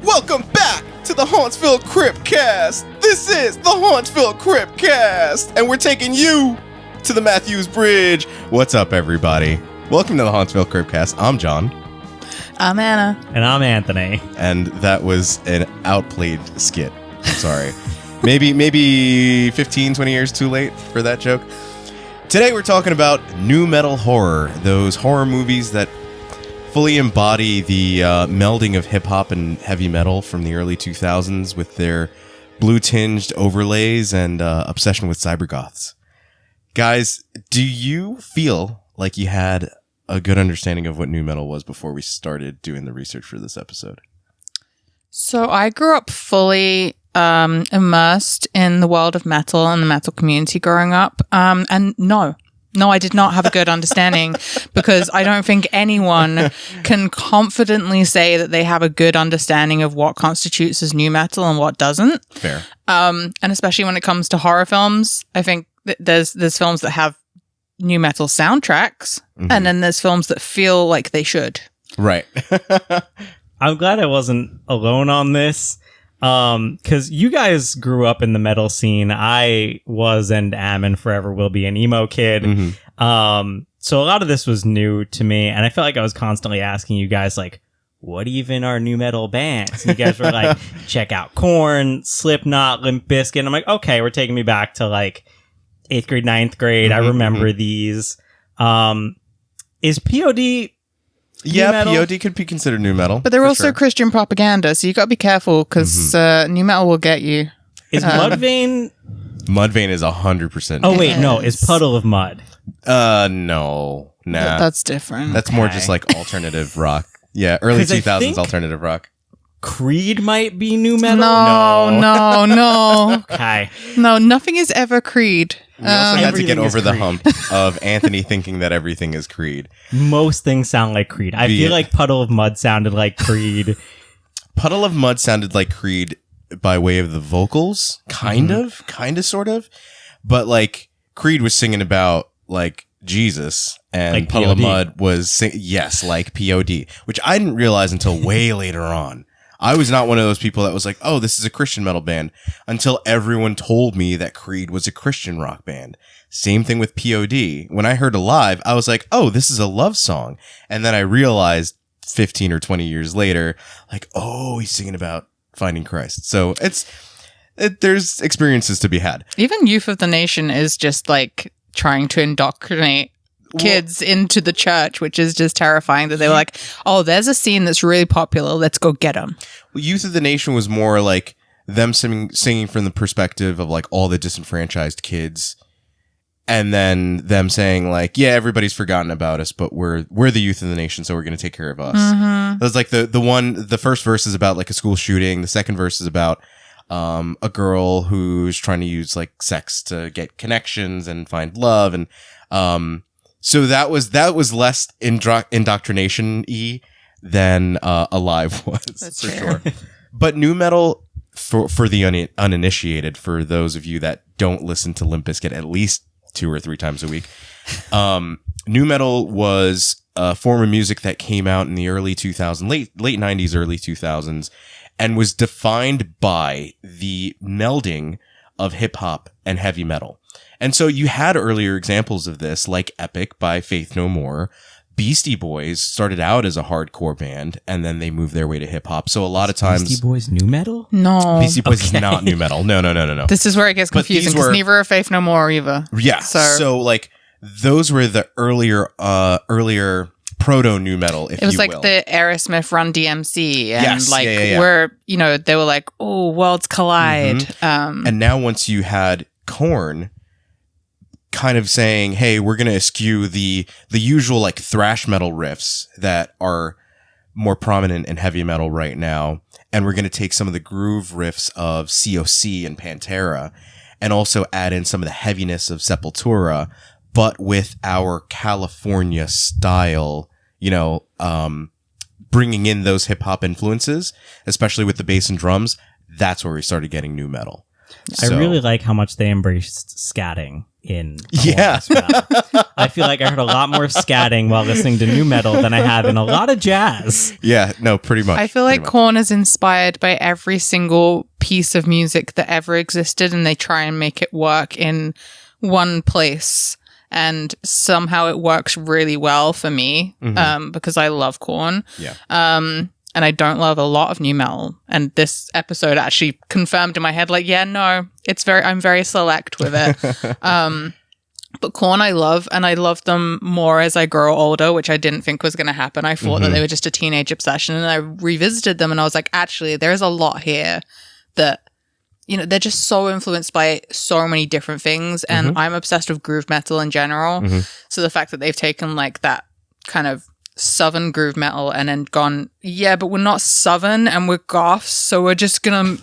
Welcome back to the Hauntsville Cryptcast. This is the Hauntsville Cryptcast, and we're taking you to the Matthews Bridge. What's up, everybody? Welcome to the Hauntsville Cryptcast. I'm John. I'm Anna. And I'm Anthony. And that was an outplayed skit. I'm sorry. maybe 15, 20 years too late for that joke. Today we're talking about nu metal horror, those horror movies that fully embody the melding of hip-hop and heavy metal from the early 2000s with their blue-tinged overlays and obsession with cybergoths. Guys, do you feel like you had a good understanding of what nu metal was before we started doing the research for this episode? So I grew up fully immersed in the world of metal and the metal community growing up. And no, I did not have a good understanding because I don't think anyone can confidently say that they have a good understanding of what constitutes as nu metal and what doesn't. Fair. And especially when it comes to horror films, I think there's films that have nu metal soundtracks, and then there's films that feel like they should. Right. I'm glad I wasn't alone on this. Because you guys grew up in the metal scene. I was and am and forever will be an emo kid. So a lot of this was new to me, and I felt like I was constantly asking you guys, like, what even are nu metal bands? And you guys were like, check out Korn, Slipknot, Limp Bizkit. And I'm like, okay, we're taking me back to like 8th grade, 9th grade. I remember these. Is POD... Yeah, POD could be considered nu metal. But they're also Christian propaganda, so you got to be careful because nu metal will get you. Is Mudvayne... Mudvayne is 100%. Oh, wait, no. Is Puddle of Mud? No. Nah. That's different. That's more just like alternative rock. Yeah, early 2000s alternative rock. Creed might be nu metal? No. Okay. No, nothing is ever Creed. We also had to get over the Creed. hump of Anthony thinking that everything is Creed. Most things sound like Creed. I feel like Puddle of Mud sounded like Creed. Puddle of Mud sounded like Creed by way of the vocals. Kind of, sort of. But like Creed was singing about like Jesus, and Like Puddle of POD. Mud was like POD, which I didn't realize until way later on. I was not one of those people that was like, oh, this is a Christian metal band, until everyone told me that Creed was a Christian rock band. Same thing with POD. When I heard Alive, I was like, oh, this is a love song. And then I realized 15 or 20 years later, like, oh, he's singing about finding Christ. So there's experiences to be had. Even Youth of the Nation is just like trying to indoctrinate kids into the church, which is just terrifying that they were like, oh, there's a scene that's really popular, let's go get them. Well, Youth of the Nation was more like them singing from the perspective of like all the disenfranchised kids, and then them saying like, yeah, everybody's forgotten about us, but we're the youth of the nation, so we're going to take care of us. That's like the first verse is about like a school shooting. The second verse is about a girl who's trying to use like sex to get connections and find love, and so that was less indoctrination-y than Alive was. That's for fair. sure. But nu metal, for the uninitiated, for those of you that don't listen to Limp Bizkit at least 2 or 3 times a week, nu metal was a form of music that came out in the early 2000s, late 90s, early 2000s, and was defined by the melding of hip hop and heavy metal. And so you had earlier examples of this, like Epic by Faith No More. Beastie Boys started out as a hardcore band, and then they moved their way to hip hop. So a lot of times, Beastie Boys nu metal? No. Beastie Boys is not nu metal. No. This is where it gets But these confusing because were- neither are Faith No More either. Yeah. So like those were the earlier proto nu metal, if you will. It was like the Aerosmith Run DMC and Yes, like yeah. where, they were like, oh, worlds collide. And now once you had Korn kind of saying, hey, we're going to eschew the usual like thrash metal riffs that are more prominent in heavy metal right now, and we're going to take some of the groove riffs of COC and Pantera and also add in some of the heaviness of Sepultura, but with our California style, bringing in those hip hop influences, especially with the bass and drums. That's where we started getting nu metal. I really like how much they embraced scatting in Yeah. metal. I feel like I heard a lot more scatting while listening to new metal than I have in a lot of jazz. Yeah, no, pretty much. I feel like pretty much. Korn is inspired by every single piece of music that ever existed, and they try and make it work in one place. And somehow it works really well for me because I love Korn. Yeah. And I don't love a lot of new metal. And this episode actually confirmed in my head, like, yeah, no, I'm very select with it. But Korn I love, and I love them more as I grow older, which I didn't think was going to happen. I thought that they were just a teenage obsession, and I revisited them and I was like, actually, there's a lot here that, you know, they're just so influenced by so many different things. And I'm obsessed with groove metal in general. So the fact that they've taken like that kind of southern groove metal and then gone, yeah, but we're not southern and we're goths, so we're just gonna,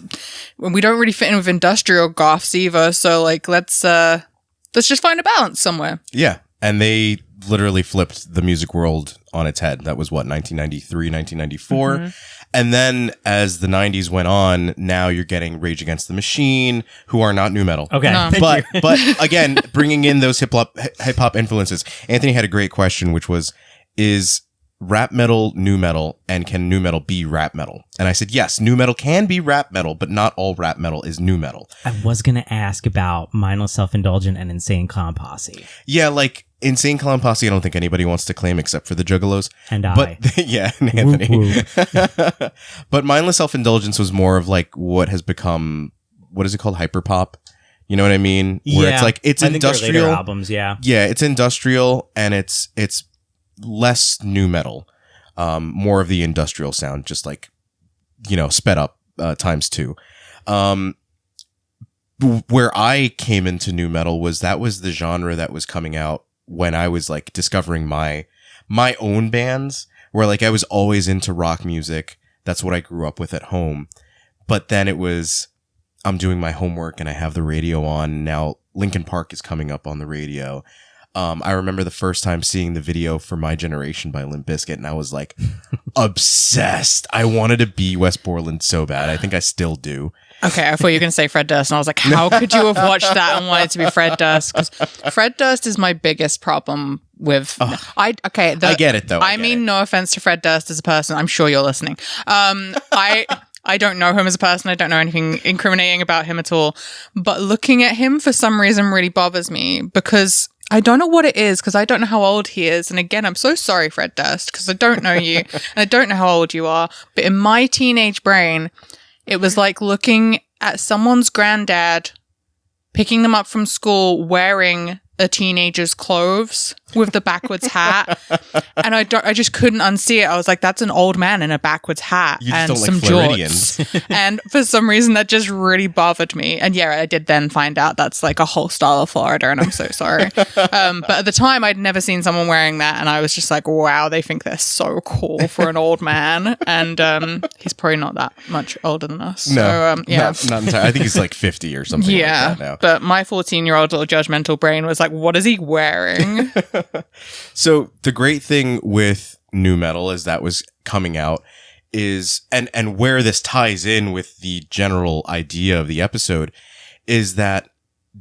we don't really fit in with industrial goths either, so like let's just find a balance somewhere. Yeah, and they literally flipped the music world on its head. That was what, 1993, 1994. And then as the 90s went on, now you're getting Rage Against the Machine, who are not new metal. Okay. No. Thank you. But again, bringing in those hip hop influences. Anthony had a great question, which was, is rap metal new metal, and can new metal be rap metal? And I said, yes, new metal can be rap metal, but not all rap metal is new metal. I was going to ask about Mindless Self-Indulgent and Insane Clown Posse. Yeah, like Insane Clown Posse, I don't think anybody wants to claim except for the Juggalos. And I. But yeah, and Anthony. Whoop, But Mindless Self-Indulgence was more of like what has become, what is it called? Hyperpop. You know what I mean? Where it's like, it's I think their later industrial. albums, yeah. Yeah, it's industrial, and it's less new metal. More of the industrial sound, just like, you know, sped up times 2. Where I came into new metal was the genre that was coming out when I was like discovering my own bands, where like I was always into rock music. That's what I grew up with at home. But then it was, I'm doing my homework and I have the radio on. Now Linkin Park is coming up on the radio. I remember the first time seeing the video for My Generation by Limp Bizkit, and I was like obsessed. I wanted to be Wes Borland so bad. I think I still do. Okay, I thought you were going to say Fred Durst, and I was like, how could you have watched that and wanted to be Fred Durst? Because Fred Durst is my biggest problem with... I get it, though. I mean, no offense to Fred Durst as a person. I'm sure you're listening. I don't know him as a person. I don't know anything incriminating about him at all. But looking at him for some reason really bothers me, because... I don't know what it is, because I don't know how old he is. And again, I'm so sorry, Fred Durst, because I don't know you and I don't know how old you are. But in my teenage brain, it was like looking at someone's granddad, picking them up from school, wearing a teenager's clothes with the backwards hat. And I just couldn't unsee it. I was like, that's an old man in a backwards hat You just and don't like some Floridians. jorts. And for some reason that just really bothered me. And yeah, I did then find out that's like a whole style of Florida, and I'm so sorry. But at the time I'd never seen someone wearing that, and I was just like, wow, they think they're so cool for an old man. And he's probably not that much older than us. No, So yeah. not entirely. I think he's like 50 or something Yeah, like that now. but my 14-year-old little judgmental brain was like, what is he wearing? So the great thing with new metal as that was coming out is, and where this ties in with the general idea of the episode, is that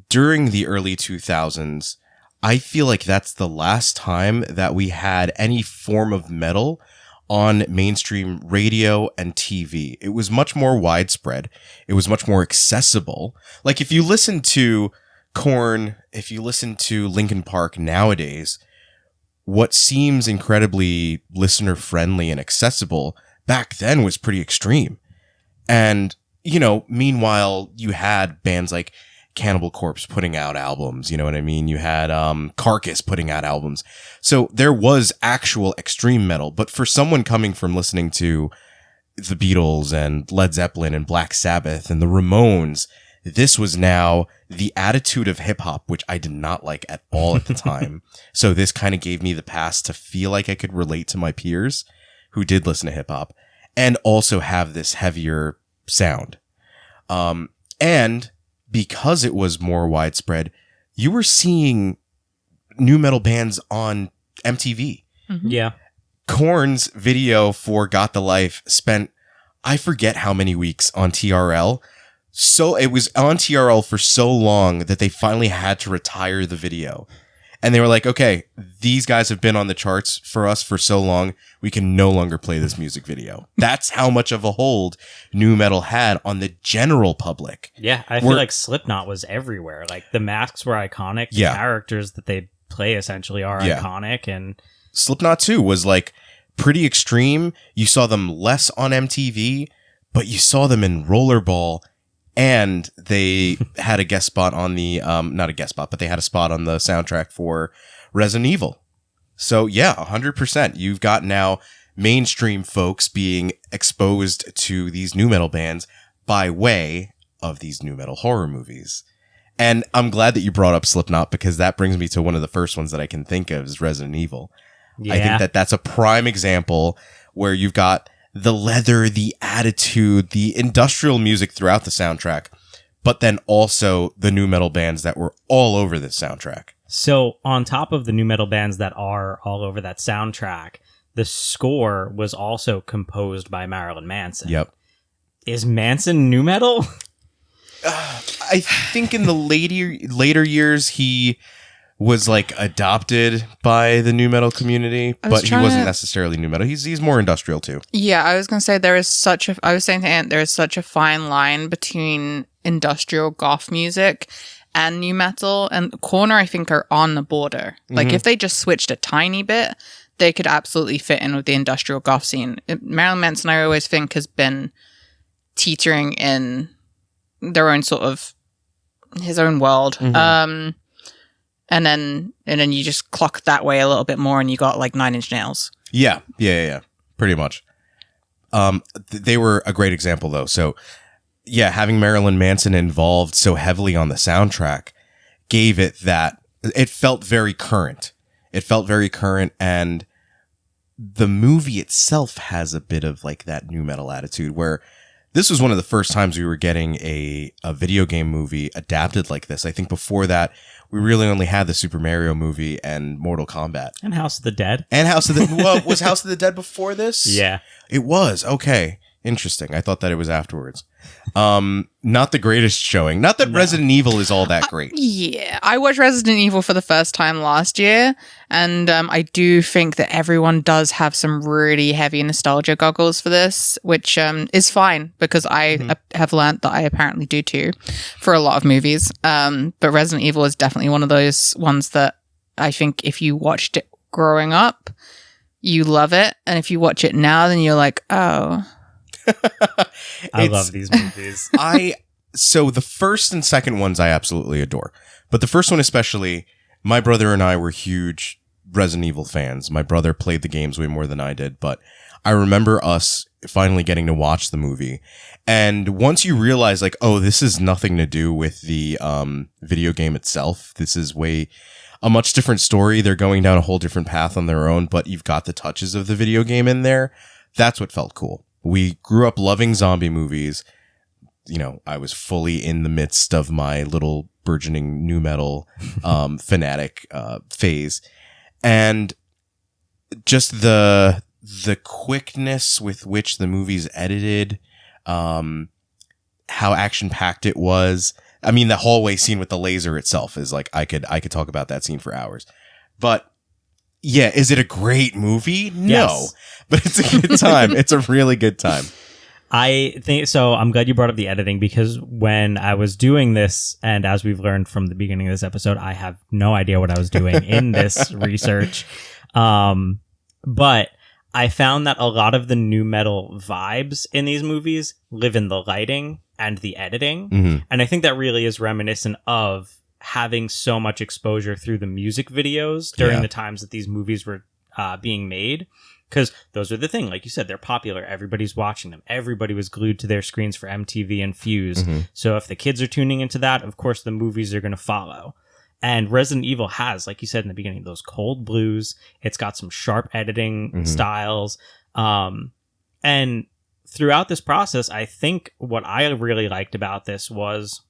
during the early 2000s, I feel like that's the last time that we had any form of metal on mainstream radio and TV. It was much more widespread. It was much more accessible. Like if you listen to Korn, if you listen to Linkin Park nowadays, what seems incredibly listener friendly and accessible back then was pretty extreme. And, you know, meanwhile, you had bands like Cannibal Corpse putting out albums, you know what I mean? You had Carcass putting out albums. So there was actual extreme metal, but for someone coming from listening to the Beatles and Led Zeppelin and Black Sabbath and the Ramones, this was now the attitude of hip hop, which I did not like at all at the time. So this kind of gave me the pass to feel like I could relate to my peers who did listen to hip hop and also have this heavier sound. And because it was more widespread, you were seeing new metal bands on MTV. Yeah. Korn's video for Got the Life spent, I forget how many weeks on TRL, So it was on TRL for so long that they finally had to retire the video. And they were like, okay, these guys have been on the charts for us for so long, we can no longer play this music video. That's how much of a hold nu metal had on the general public. Yeah, I feel like Slipknot was everywhere. Like the masks were iconic. The characters that they play essentially are iconic. And Slipknot too was like pretty extreme. You saw them less on MTV, but you saw them in Rollerball. And they had a guest spot on the, not a guest spot, but they had a spot on the soundtrack for Resident Evil. So yeah, 100%. You've got now mainstream folks being exposed to these nu metal bands by way of these nu metal horror movies. And I'm glad that you brought up Slipknot because that brings me to one of the first ones that I can think of is Resident Evil. Yeah. I think that that's a prime example where you've got the leather, the attitude, the industrial music throughout the soundtrack, but then also the nu metal bands that were all over this soundtrack. So on top of the nu metal bands that are all over that soundtrack, the score was also composed by Marilyn Manson. Yep. Is Manson nu metal? I think in the later years, he was like adopted by the nu metal community, but he wasn't necessarily nu metal. He's more industrial too. Yeah, I was going to say I was saying to Ant, there is such a fine line between industrial goth music and nu metal, and Corner I think are on the border. Like if they just switched a tiny bit, they could absolutely fit in with the industrial goth scene. Marilyn Manson I always think has been teetering in their own sort of his own world. And then you just clock that way a little bit more and you got like Nine Inch Nails. Yeah. Pretty much. They were a great example though. So yeah, having Marilyn Manson involved so heavily on the soundtrack gave it that it felt very current. And the movie itself has a bit of like that nu metal attitude where this was one of the first times we were getting a video game movie adapted like this. I think before that, we really only had the Super Mario movie and Mortal Kombat. And House of the Dead. Well, was House of the Dead before this? Yeah. It was. Okay. Interesting. I thought that it was afterwards. Not the greatest showing. Not that Resident Evil is all that great. Yeah. I watched Resident Evil for the first time last year, and I do think that everyone does have some really heavy nostalgia goggles for this, which is fine because I have learnt that I apparently do too for a lot of movies. But Resident Evil is definitely one of those ones that I think if you watched it growing up, you love it. And if you watch it now, then you're like, oh... I love these movies. So the first and second ones I absolutely adore. But the first one especially, my brother and I were huge Resident Evil fans. My brother played the games way more than I did, but I remember us finally getting to watch the movie. And once you realize like, oh, this is nothing to do with the video game itself. This is a much different story. They're going down a whole different path on their own, but you've got the touches of the video game in there. That's what felt cool. We grew up loving zombie movies. You know, I was fully in the midst of my little burgeoning nu metal fanatic phase. And just the quickness with which the movie's edited, how action-packed it was. I mean, the hallway scene with the laser itself is like, I could talk about that scene for hours. But yeah, is it a great movie? No. Yes. But it's a good time. It's a really good time. I think so. I'm glad you brought up the editing because when I was doing this, and as we've learned from the beginning of this episode, I have no idea what I was doing in this research. But I found that a lot of the nu metal vibes in these movies live in the lighting and the editing. Mm-hmm. And I think that really is reminiscent of having so much exposure through the music videos during the times that these movies were being made. Because those are the thing, like you said, they're popular. Everybody's watching them. Everybody was glued to their screens for MTV and Fuse. Mm-hmm. So if the kids are tuning into that, of course, the movies are going to follow. And Resident Evil has, like you said in the beginning, those cold blues. It's got some sharp editing styles. And throughout this process, I think what I really liked about this was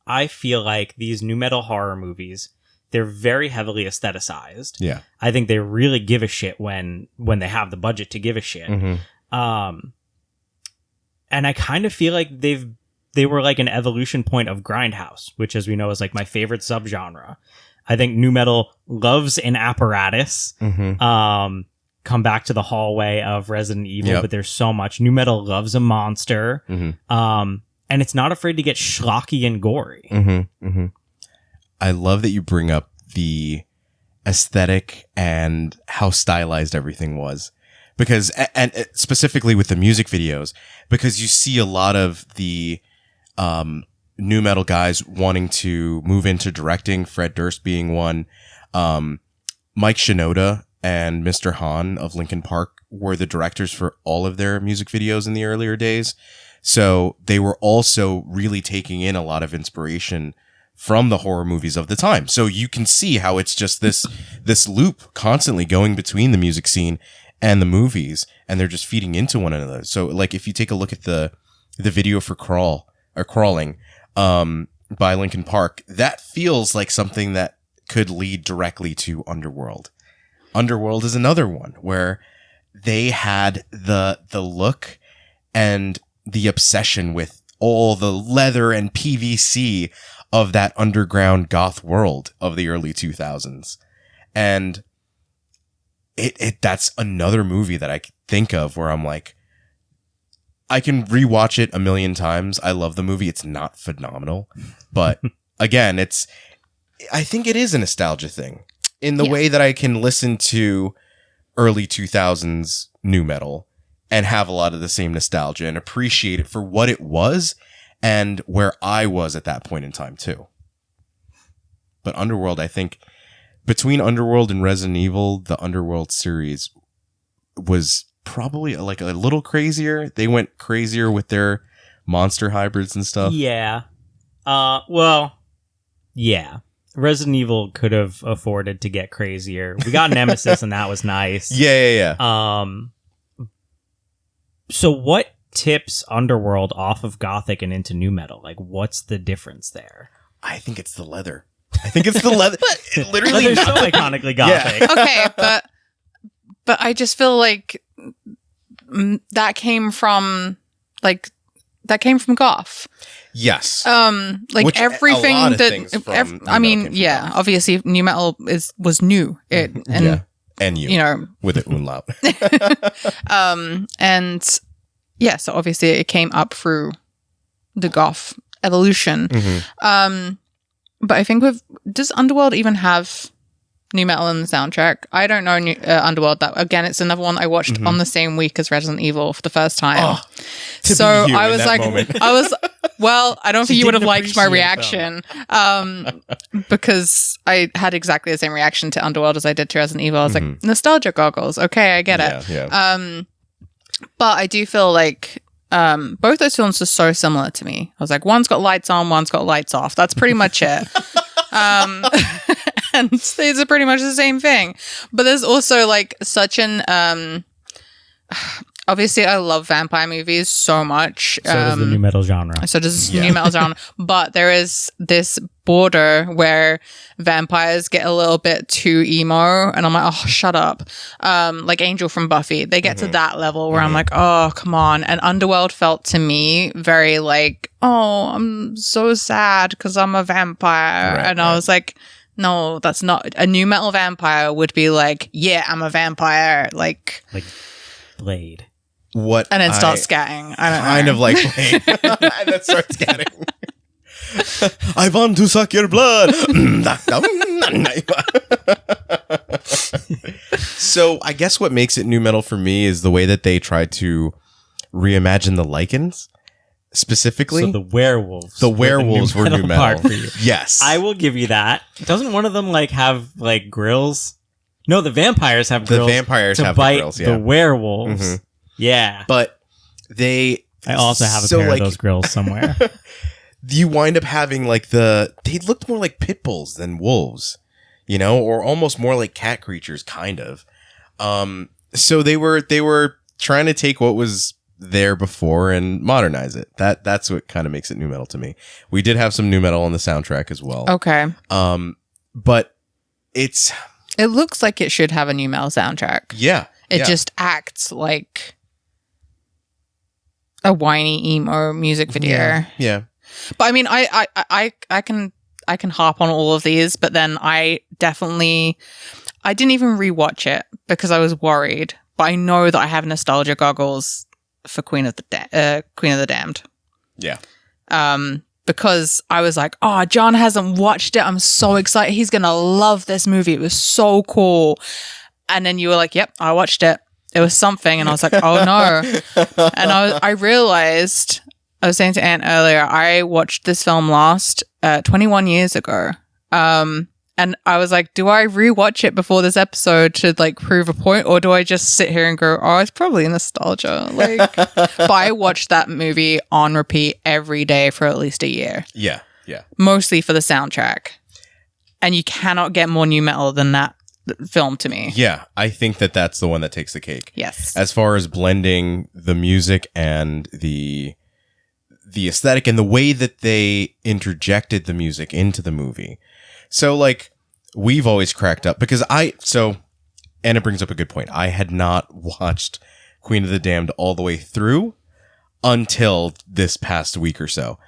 I feel like these nu metal horror movies, they're very heavily aestheticized. Yeah. I think they really give a shit when they have the budget to give a shit. Mm-hmm. And I kind of feel like they've they were like an evolution point of grindhouse, which, as we know, is like my favorite subgenre. I think nu metal loves an apparatus. Come back to the hallway of Resident Evil, but there's so much. Nu metal loves a monster. And it's not afraid to get schlocky and gory. I love that you bring up the aesthetic and how stylized everything was. Because, and specifically with the music videos, because you see a lot of the nu metal guys wanting to move into directing, Fred Durst being one. Mike Shinoda and Mr. Hahn of Linkin Park were the directors for all of their music videos in the earlier days. So they were also really taking in a lot of inspiration from the horror movies of the time. So you can see how it's just this loop constantly going between the music scene and the movies, and they're just feeding into one another. So like if you take a look at the video for Crawling by Linkin Park, that feels like something that could lead directly to Underworld. Underworld is another one where they had the look and the obsession with all the leather and PVC of that underground goth world of the early 2000s. And that's another movie that I think of where I'm like, I can rewatch it a million times. I love the movie. It's not phenomenal, but again, I think it is a nostalgia thing in the way that I can listen to early 2000s nu metal and have a lot of the same nostalgia and appreciate it for what it was and where I was at that point in time too. But Underworld, I think between Underworld and Resident Evil, the Underworld series was probably like a little crazier. They went crazier with their monster hybrids and stuff. Yeah. Well, yeah. Resident Evil could have afforded to get crazier. We got Nemesis and that was nice. Yeah. So what tips Underworld off of Gothic and into nu metal? Like, what's the difference there? I think it's the leather. It literally They're so iconically Gothic. Yeah. Okay, but I just feel like that came from goth. Yes. Like which everything a lot of that things from I nu metal mean, came from yeah, goth. obviously nu metal was new. And you know, with an umlaut. and yeah, so obviously it came up through the goth evolution. But I think does Underworld even have nu metal in the soundtrack? I don't know Underworld. That again, it's another one I watched on the same week as Resident Evil for the first time. So I was like, well, I don't think you would have liked my reaction, because I had exactly the same reaction to Underworld as I did to Resident Evil. I was like, nostalgia goggles. Okay, I get it. Yeah. But I do feel like both those films are so similar to me. I was like, one's got lights on, one's got lights off. That's pretty much it. And these are pretty much the same thing. But there's also like such an obviously I love vampire movies so much. So does the nu metal genre. So does nu metal genre. But there is this border where vampires get a little bit too emo and I'm like, oh, shut up. Like Angel from Buffy. They get to that level where I'm like, oh, come on. And Underworld felt to me very like, oh, I'm so sad because I'm a vampire. I was like, no, that's not. A nu metal vampire would be like, yeah, I'm a vampire. Like Blade. What? And then start scatting. I don't know. Kind of like Blade. And then start scatting. I want to suck your blood. So I guess what makes it nu metal for me is the way that they tried to reimagine the Lycans. Specifically, so the werewolves. The werewolves were nu metal part for you. Yes, I will give you that. Doesn't one of them like have like grills? No, the vampires have grills. The vampires to have bite the grills. Yeah, the werewolves. Yeah, but they. I also have a pair of those grills somewhere. You wind up having like they looked more like pit bulls than wolves, you know, or almost more like cat creatures, kind of. So they were trying to take what was there before and modernize it. That's what kind of makes it nu metal to me. We did have some nu metal on the soundtrack as well. Okay. But it looks like it should have a nu metal soundtrack. Yeah. It just acts like a whiny emo music video. Yeah. But I mean, I can harp on all of these, but then I didn't even rewatch it because I was worried. But I know that I have nostalgia goggles for Queen of the Damned. Yeah. Because I was like, oh, John hasn't watched it. I'm so excited. He's going to love this movie. It was so cool. And then you were like, yep, I watched it. It was something. And I was like, oh no. And I realized, I was saying to Ant earlier, I watched this film last 21 years ago. And I was like, do I rewatch it before this episode to like prove a point, or do I just sit here and go, oh, it's probably nostalgia? Like, but I watched that movie on repeat every day for at least a year. Yeah. Yeah. Mostly for the soundtrack. And you cannot get more new metal than that film to me. Yeah. I think that's the one that takes the cake. Yes. As far as blending the music and the aesthetic and the way that they interjected the music into the movie. So, like, we've always cracked up because and it brings up a good point. I had not watched Queen of the Damned all the way through until this past week or so.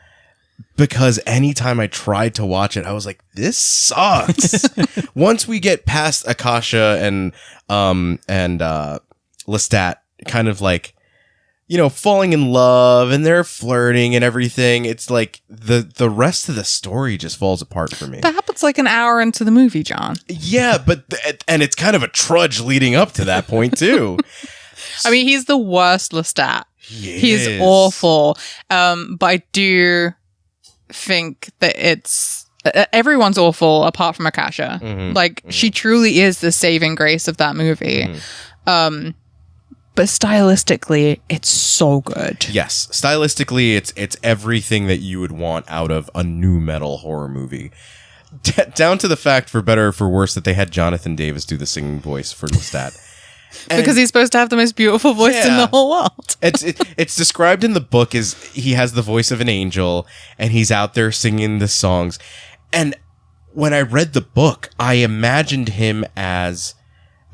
Because anytime I tried to watch it, I was like, this sucks. Once we get past Akasha and Lestat kind of like, you know, falling in love and they're flirting and everything, it's like the rest of the story just falls apart for me. That happens like an hour into the movie, John. Yeah, but and it's kind of a trudge leading up to that point too. I mean, he's the worst Lestat. He's is. awful. But I do think that it's everyone's awful apart from Akasha. Mhm, like she truly is the saving grace of that movie. But stylistically, it's so good. Yes, stylistically, it's everything that you would want out of a new metal horror movie. Down to the fact, for better or for worse, that they had Jonathan Davis do the singing voice for Lestat. Because he's supposed to have the most beautiful voice in the whole world. It's described in the book as he has the voice of an angel, and he's out there singing the songs. And when I read the book, I imagined him as...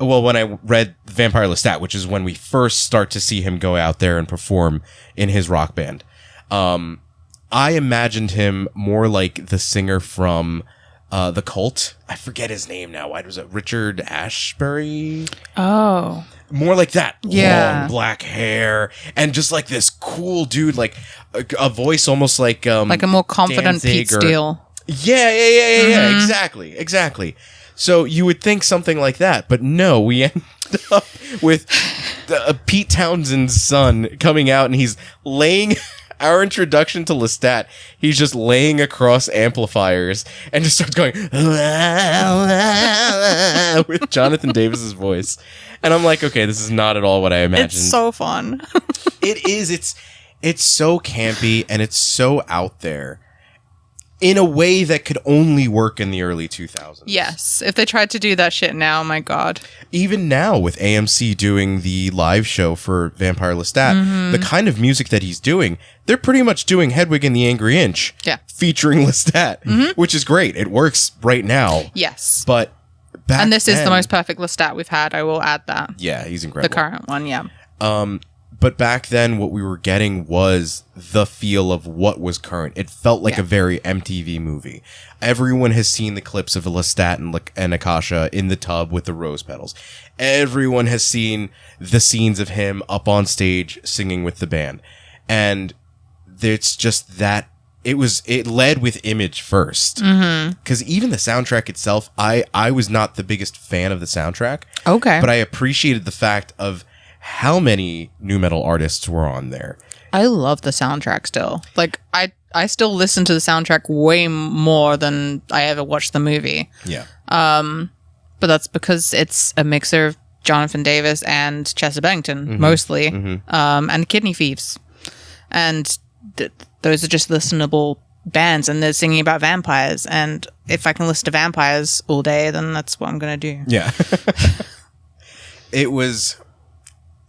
Well, when I read Vampire Lestat, which is when we first start to see him go out there and perform in his rock band, I imagined him more like the singer from The Cult. I forget his name now. Why was it? Richard Ashbury? Oh. More like that. Yeah. Long black hair and just like this cool dude, like a voice almost like a more confident Danzig Pete Steele. Yeah. Exactly. So you would think something like that, but no, we end up with Pete Townshend's son coming out and he's laying our introduction to Lestat. He's just laying across amplifiers and just starts going with Jonathan Davis's voice. And I'm like, okay, this is not at all what I imagined. It's so fun. It is. It's so campy and it's so out there. In a way that could only work in the early 2000s. Yes. If they tried to do that shit now, my God. Even now, with AMC doing the live show for Vampire Lestat, the kind of music that he's doing, they're pretty much doing Hedwig and the Angry Inch. Yeah. Featuring Lestat, which is great. It works right now. Yes. But back And this is the then- most perfect Lestat we've had. I will add that. Yeah, he's incredible. The current one, yeah. But back then, what we were getting was the feel of what was current. It felt like a very MTV movie. Everyone has seen the clips of Lestat and Akasha in the tub with the rose petals. Everyone has seen the scenes of him up on stage singing with the band. And it's just that it led with image first. Because even the soundtrack itself, I was not the biggest fan of the soundtrack. Okay. But I appreciated the fact of how many new metal artists were on there. I love the soundtrack still. Like, I still listen to the soundtrack way more than I ever watched the movie. Yeah. But that's because it's a mixer of Jonathan Davis and Chester Bennington, mostly, and Kidney Thieves. And those are just listenable bands, and they're singing about vampires. And if I can listen to vampires all day, then that's what I'm going to do. Yeah.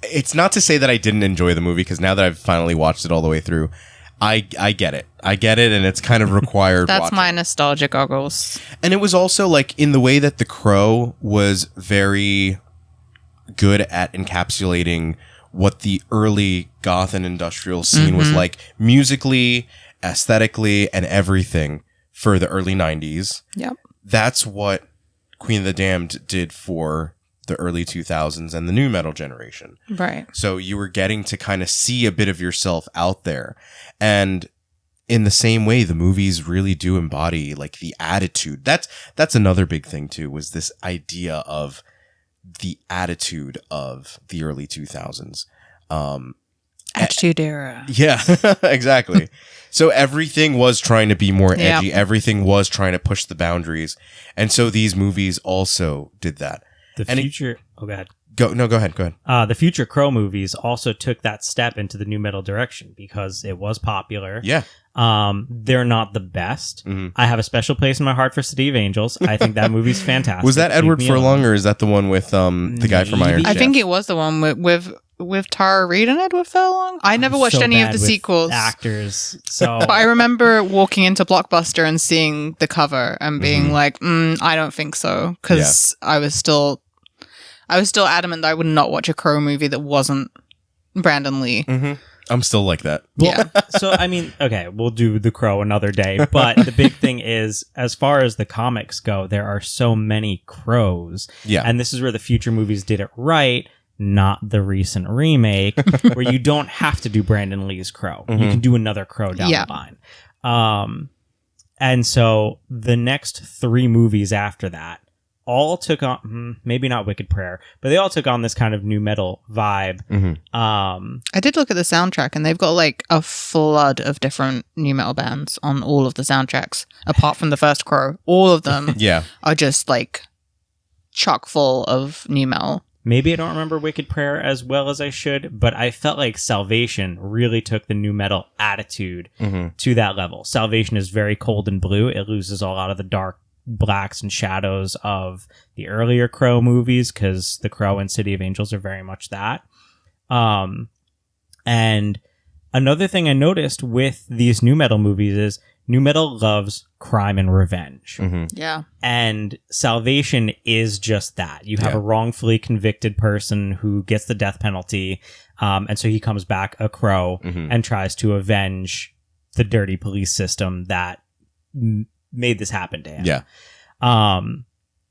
It's not to say that I didn't enjoy the movie, because now that I've finally watched it all the way through, I get it. I get it, and it's kind of required That's watching. my nostalgia goggles. And it was also like in the way that The Crow was very good at encapsulating what the early goth and industrial scene was like musically aesthetically and everything for the early 90s. Yep. That's what Queen of the Damned did for the early 2000s and the new metal generation. Right. So you were getting to kind of see a bit of yourself out there. And in the same way, the movies really do embody like the attitude. That's another big thing too, was this idea of the attitude of the early 2000s. Attitude Era. Yeah, exactly. So everything was trying to be more edgy. Yep. Everything was trying to push the boundaries. And so these movies also did that. The future. Oh, go ahead. Go ahead. The future Crow movies also took that step into the new metal direction because it was popular. Yeah. They're not the best. Mhm. I have a special place in my heart for City of Angels. I think that movie's fantastic. Was that Keep Edward me Furlong, alone. or is that the one with the guy from Iron Maybe. Chef? I think it was the one with Tara Reid and Edward Furlong. I never watched So any of bad the with sequels. actors. So But I remember walking into Blockbuster and seeing the cover and being like, I don't think so. Because I was still adamant that I would not watch a Crow movie that wasn't Brandon Lee. I'm still like that. Yeah. So, I mean, okay, we'll do The Crow another day. But the big thing is, as far as the comics go, there are so many crows. Yeah. And this is where the future movies did it right, not the recent remake, where you don't have to do Brandon Lee's Crow. You can do another Crow down Yeah. the line. And so the next 3 movies after that all took on, maybe not Wicked Prayer, but they all took on this kind of new metal vibe. I did look at the soundtrack and they've got like a flood of different new metal bands on all of the soundtracks, apart from the first Crow. All of them Yeah. are just like chock full of new metal. Maybe I don't remember Wicked Prayer as well as I should, but I felt like Salvation really took the new metal attitude to that level. Salvation is very cold and blue. It loses a lot of the dark blacks and shadows of the earlier Crow movies, because The Crow and City of Angels are very much that. And another thing I noticed with these new metal movies is new metal loves crime and revenge. Yeah. And Salvation is just that. You have Yeah. a wrongfully convicted person who gets the death penalty, and so he comes back a crow and tries to avenge the dirty police system that made this happen to him. Yeah.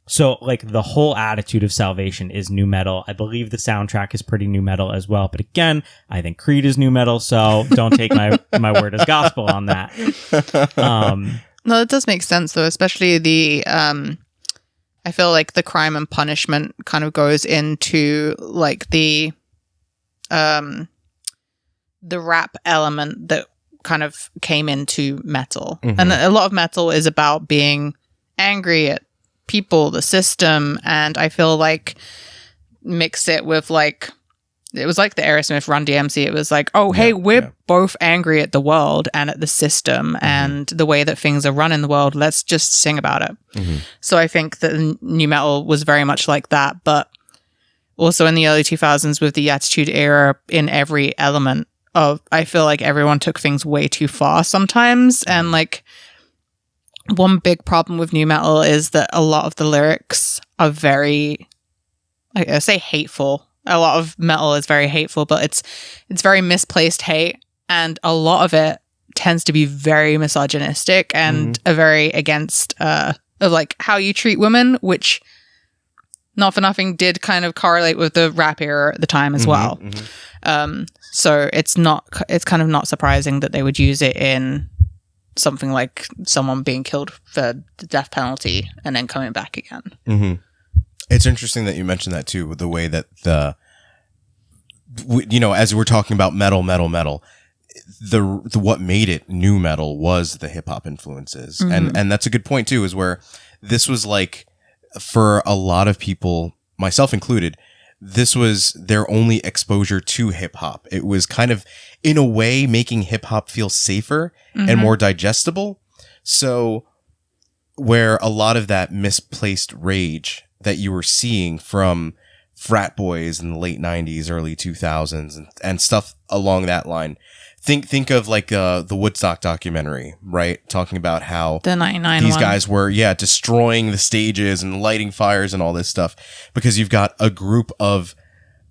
So, like, the whole attitude of Salvation is new metal. I believe the soundtrack is pretty new metal as well. But again, I think Creed is new metal, so don't take my word as gospel on that. No, it does make sense though, especially the I feel like the crime and punishment kind of goes into like the rap element that kind of came into metal. And a lot of metal is about being angry at people, the system, and I feel like mix it with like it was like the Aerosmith Run DMC. It was like, oh, hey, we're both angry at the world and at the system and the way that things are run in the world. Let's just sing about it. So I think that new metal was very much like that, but also in the early 2000s with the Attitude Era in every element of, I feel like everyone took things way too far sometimes. And like one big problem with new metal is that a lot of the lyrics are very, I say hateful. A lot of metal is very hateful, but it's very misplaced hate, and a lot of it tends to be very misogynistic and a very against of like how you treat women, which not for nothing did kind of correlate with the rap era at the time as well. So it's kind of not surprising that they would use it in something like someone being killed for the death penalty and then coming back again. It's interesting that you mentioned that too, with the way that as we're talking about metal, the what made it new metal was the hip hop influences. And that's a good point too, is where this was like, for a lot of people, myself included, this was their only exposure to hip hop. It was kind of, in a way, making hip hop feel safer and more digestible. So where a lot of that misplaced rage that you were seeing from frat boys in the late 90s, early 2000s and stuff along that line. Think of like the Woodstock documentary, right? Talking about how The 99 these one. guys were, destroying the stages and lighting fires and all this stuff, because you've got a group of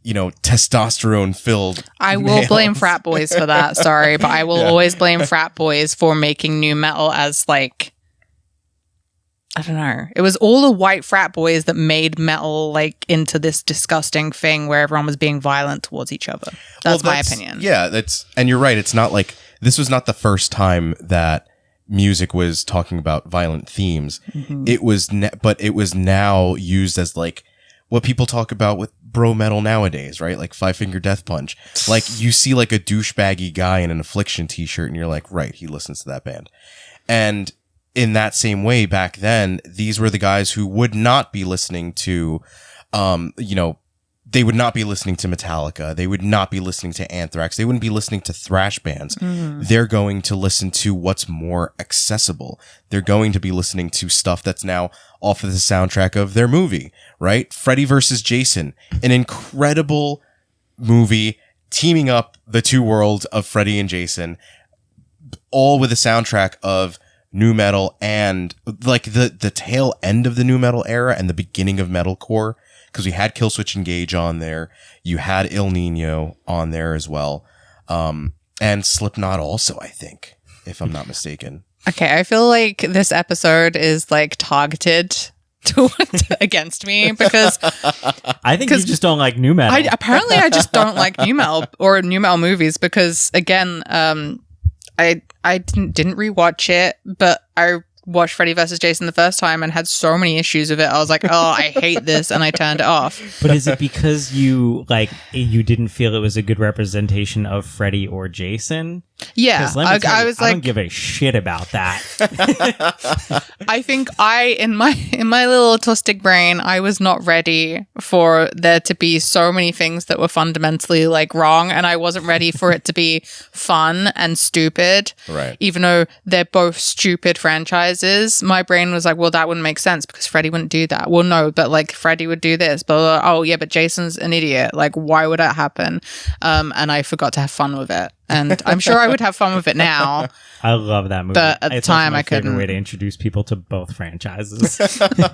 testosterone filled. I will blame frat boys for that. Sorry, but I will always blame frat boys for making nu metal as like, I don't know. It was all the white frat boys that made metal like into this disgusting thing where everyone was being violent towards each other. That's my opinion. Yeah, and you're right. It's not like this was not the first time that music was talking about violent themes. Mm-hmm. It was, but it was now used as like what people talk about with bro metal nowadays, right? Like Five Finger Death Punch. Like you see like a douchebaggy guy in an Affliction t-shirt and you're like, right, he listens to that band. And in that same way back then, these were the guys who would not be listening to, they would not be listening to Metallica. They would not be listening to Anthrax. They wouldn't be listening to thrash bands. They're going to listen to what's more accessible. They're going to be listening to stuff that's now off of the soundtrack of their movie, right? Freddy vs. Jason, an incredible movie teaming up the two worlds of Freddy and Jason, all with a soundtrack of nu metal and like the tail end of the nu metal era and the beginning of metalcore. Because we had Killswitch Engage on there. You had Il Nino on there as well. And Slipknot also, I think, if I'm not mistaken. Okay, I feel like this episode is like targeted against me because I think you just don't like nu metal. Apparently, I just don't like nu metal or nu metal movies because, again, I didn't rewatch it, but I watched Freddy vs. Jason the first time and had so many issues with it. I was like, oh, I hate this, and I turned it off. But is it because you didn't feel it was a good representation of Freddy or Jason? Yeah, I was like, I don't give a shit about that. I think in my little autistic brain, I was not ready for there to be so many things that were fundamentally like wrong, and I wasn't ready for it to be fun and stupid. Right. Even though they're both stupid franchises, my brain was like, well, that wouldn't make sense because Freddy wouldn't do that. Well, no, but like Freddy would do this. But oh yeah, but Jason's an idiot. Like, why would that happen? And I forgot to have fun with it. And I'm sure I would have fun with it now. I love that movie. But at the time, I couldn't. It's a way to introduce people to both franchises. No.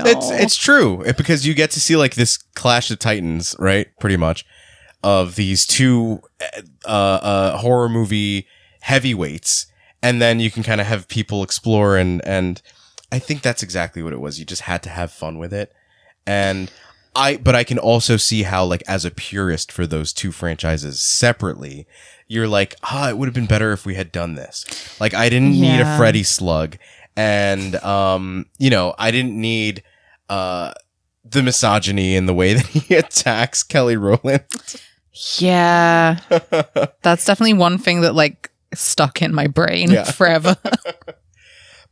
It's true because you get to see like this Clash of Titans, right? Pretty much of these two horror movie heavyweights, and then you can kind of have people explore and I think that's exactly what it was. You just had to have fun with it, but I can also see how like as a purist for those two franchises separately, you're like, it would have been better if we had done this. Like, I didn't need a Freddy slug. And, I didn't need the misogyny in the way that he attacks Kelly Rowland. Yeah. That's definitely one thing that, like, stuck in my brain forever.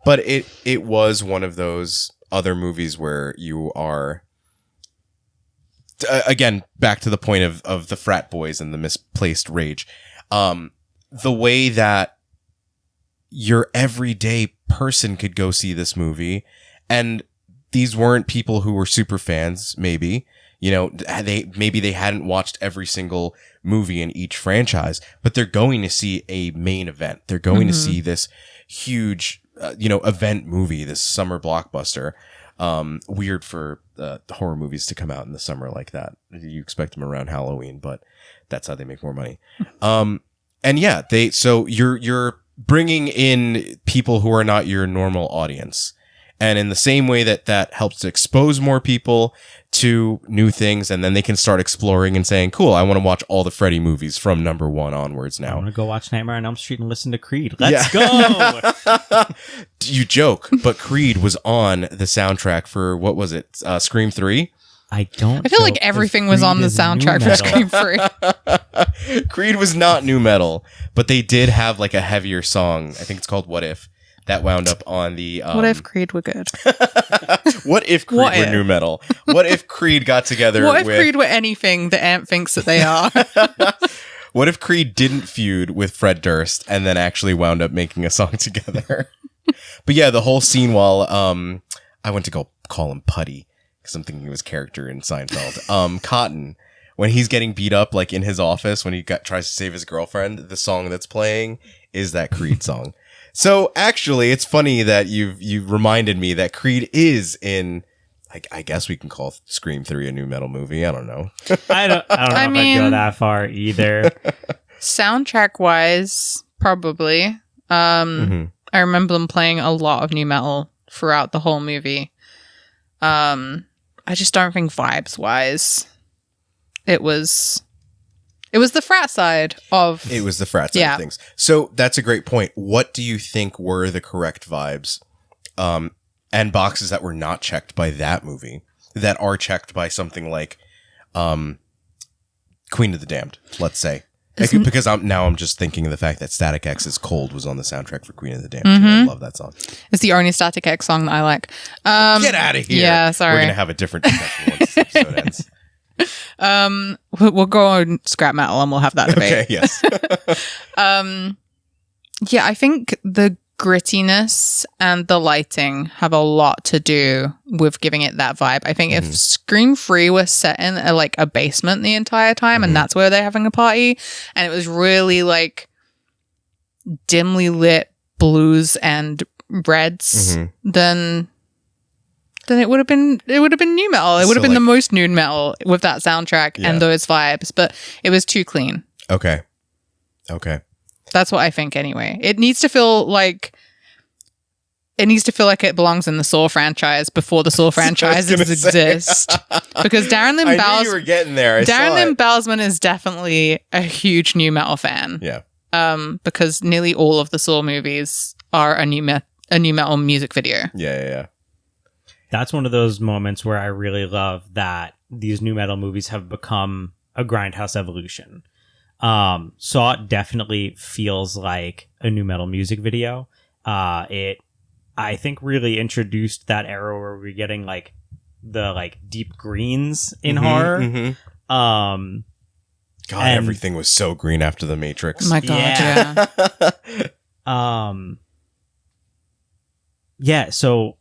But it was one of those other movies where you are... again, back to the point of the frat boys and the misplaced rage. The way that your everyday person could go see this movie, and these weren't people who were super fans, maybe, they hadn't watched every single movie in each franchise, but they're going to see a main event. They're going to see this huge, event movie, this summer blockbuster. Weird for horror movies to come out in the summer like that. You expect them around Halloween, but that's how they make more money. And yeah, so you're bringing in people who are not your normal audience. And in the same way that helps to expose more people to new things, and then they can start exploring and saying, cool, I want to watch all the Freddy movies from number 1 onwards now. I want to go watch Nightmare on Elm Street and listen to Creed. Let's go! You joke, but Creed was on the soundtrack for, what was it, Scream 3? I feel like everything was on the soundtrack for Scream 3. Creed was not nu metal, but they did have like a heavier song. I think it's called What If. That wound up on the... What if Creed were good? What if Creed were nu metal? What if Creed got together What if Creed were anything that Ant thinks that they are? What if Creed didn't feud with Fred Durst and then actually wound up making a song together? But yeah, the whole scene while... I went to go call him Putty because I'm thinking of his character in Seinfeld. Cotton, when he's getting beat up like in his office when he tries to save his girlfriend, the song that's playing is that Creed song. So actually, it's funny that you've reminded me that Creed is in I guess we can call Scream 3 a new metal movie. I don't know. I don't know if I'd go that far either. Soundtrack wise, probably. I remember them playing a lot of new metal throughout the whole movie. I just don't think vibes wise, it was the frat side of of things. So that's a great point. What do you think were the correct vibes, and boxes that were not checked by that movie that are checked by something like, Queen of the Damned, let's say? Because I'm just thinking of the fact that Static X's Cold was on the soundtrack for Queen of the Damned. I love that song. It's the only Static X song that I like. Get out of here. Yeah, sorry. We're going to have a different discussion once this episode ends. We'll go on scrap metal and we'll have that debate. Okay, yes. Yeah, I think the grittiness and the lighting have a lot to do with giving it that vibe. I think if Scream 3 was set in a basement the entire time and that's where they're having a party, and it was really like dimly lit blues and reds, then it would have been new metal. It would have been the most new metal with that soundtrack and those vibes, but it was too clean. Okay. That's what I think anyway. It needs to feel like it belongs in the Saw franchise before the Saw franchises exist. Because Darren Lynn I knew you were getting there. Darren Lynn Bousman is definitely a huge new metal fan. Yeah. Because nearly all of the Saw movies are a new metal music video. Yeah. That's one of those moments where I really love that these new metal movies have become a Grindhouse evolution. Saw definitely feels like a new metal music video. It, I think, really introduced that era where we're getting the deep greens in horror. God, everything was so green after The Matrix. Oh my God, yeah. Yeah, so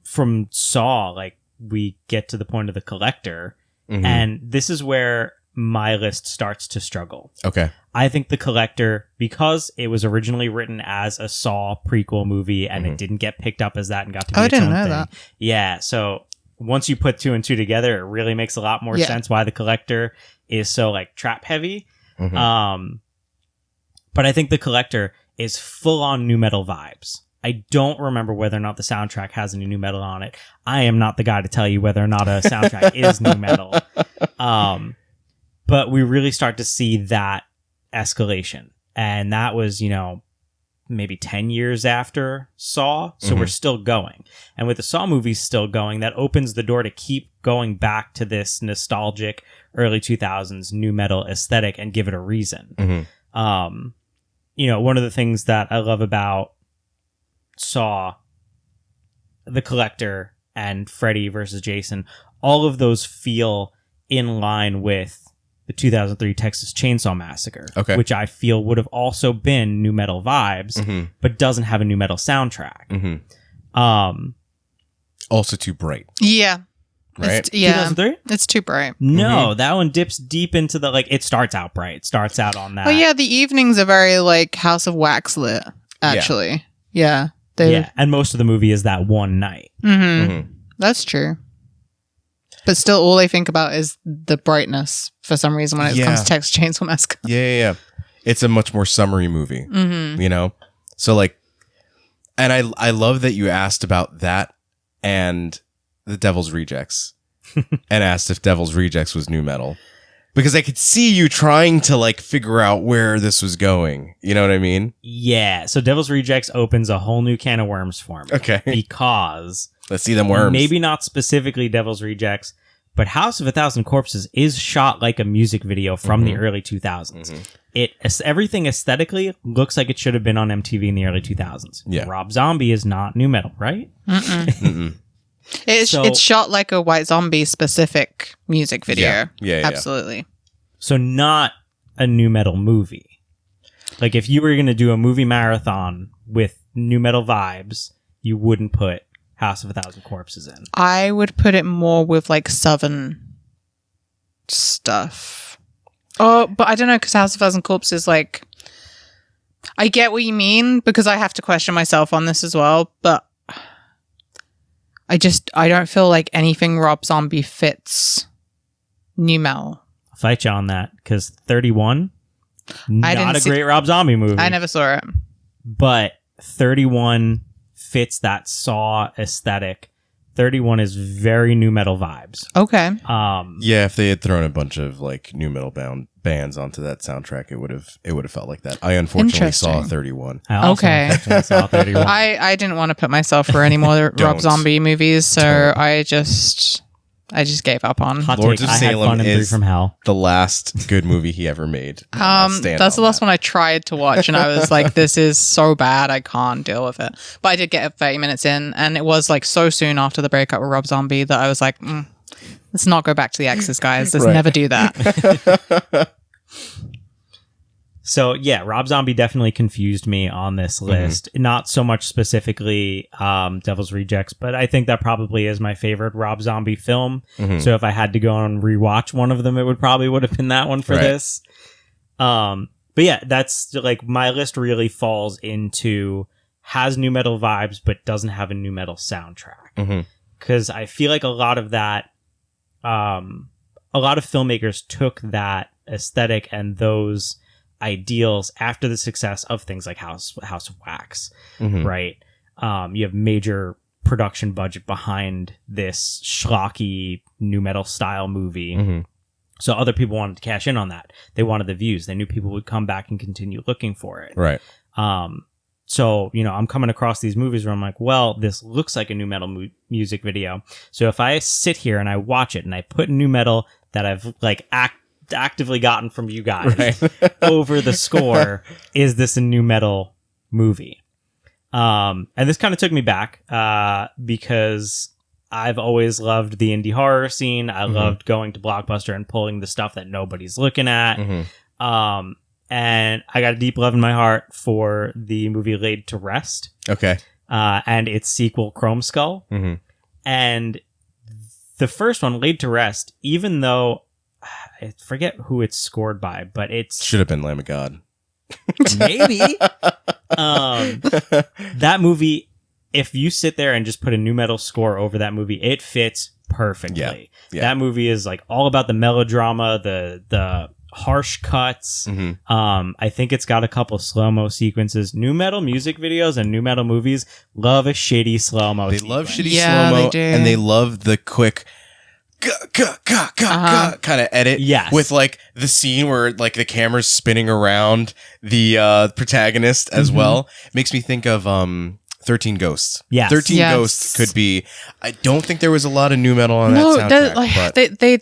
from Saw, we get to the point of The Collector, and this is where my list starts to struggle. Okay. I think The Collector, because it was originally written as a Saw prequel movie and it didn't get picked up as that and got to be its own thing. That. Yeah, so once you put 2 and 2 together, it really makes a lot more sense why The Collector is so trap heavy. But I think The Collector is full on new metal vibes. I don't remember whether or not the soundtrack has any new metal on it. I am not the guy to tell you whether or not a soundtrack is new metal. But we really start to see that escalation. And that was, maybe 10 years after Saw. So we're still going. And with the Saw movies still going, that opens the door to keep going back to this nostalgic early 2000s new metal aesthetic and give it a reason. One of the things that I love about Saw, The Collector, and Freddy versus Jason, all of those feel in line with the 2003 Texas Chainsaw Massacre, which I feel would have also been new metal vibes, but doesn't have a new metal soundtrack. Also too bright. Yeah. Right? 2003? It's too bright. No, that one dips deep into the, it starts out bright. It starts out on that. Oh, yeah, the evenings are very, House of Wax lit, actually. Yeah. And most of the movie is that one night. That's true. But still, all I think about is the brightness for some reason when it comes to Texas Chainsaw Massacre. Yeah. It's a much more summery movie, So and I love that you asked about that and The Devil's Rejects and asked if Devil's Rejects was new metal. Because I could see you trying to figure out where this was going. You know what I mean? Yeah. So Devil's Rejects opens a whole new can of worms for me. Okay. Because let's see them worms. Maybe not specifically Devil's Rejects, but House of a Thousand Corpses is shot like a music video from the early 2000s. Everything aesthetically looks like it should have been on MTV in the early 2000s. Yeah. Rob Zombie is not new metal, right? It's shot like a White Zombie specific music video. Yeah. Absolutely. So not a new metal movie. If you were going to do a movie marathon with new metal vibes, you wouldn't put House of a Thousand Corpses in. I would put it more with Southern stuff. Oh, but I don't know, because House of a Thousand Corpses, I get what you mean, because I have to question myself on this as well, but I don't feel like anything Rob Zombie fits nu metal. I'll fight you on that because 31, not didn't a see- great Rob Zombie movie. I never saw it. But 31 fits that Saw aesthetic. 31 is very nu metal vibes. Okay. Yeah, if they had thrown a bunch of like new metal bound bands onto that soundtrack, it would have felt like that. I unfortunately saw Interesting. 31. I also Okay. unfortunately saw 31. I didn't want to put myself for any more Rob Don't. Zombie movies, so Don't. I just gave up on. Hot Lords take, of I had Salem fun in Three is from Hell. the last good movie he ever made. That's the last one I tried to watch, and I was like, "This is so bad, I can't deal with it." But I did get 30 minutes in, and it was like so soon after the breakup with Rob Zombie that I was like, "Let's not go back to the exes, guys. Let's Right. never do that." So yeah, Rob Zombie definitely confused me on this list. Not so much specifically Devil's Rejects, but I think that probably is my favorite Rob Zombie film. So if I had to go and rewatch one of them, it would have been that one for Right. this. But yeah, that's like my list really falls into has nu metal vibes, but doesn't have a nu metal soundtrack. Because I feel like a lot of that, a lot of filmmakers took that aesthetic and those ideals after the success of things like House of Wax, right? You have major production budget behind this schlocky nu metal style movie. So other people wanted to cash in on that. They wanted the views. They knew people would come back and continue looking for it. Right. So, I'm coming across these movies where I'm like, well, this looks like a nu metal music video. So if I sit here and I watch it and I put nu metal that I've like actively gotten from you guys over the score, is this a nu metal movie? And this kind of took me back because I've always loved the indie horror scene. I loved going to Blockbuster and pulling the stuff that nobody's looking at. And I got a deep love in my heart for the movie Laid to Rest Okay. and its sequel Chrome Skull. And the first one, Laid to Rest, even though I forget who it's scored by, but it's Should have been Lamb of God. maybe that movie. If you sit there and just put a nu metal score over that movie, it fits perfectly. Yeah. That movie is like all about the melodrama, the harsh cuts. I think it's got a couple slow-mo sequences. Nu metal music videos and nu metal movies love a shitty slow-mo. They love shitty Yeah, slow-mo, they do. and they love the quick kind of edit. Yes. With like the scene where like the camera's spinning around the protagonist as well. Makes me think of 13 Ghosts. Yes. 13 Yes. Ghosts could be. I don't think there was a lot of nu metal on No, that they're, soundtrack. like but they.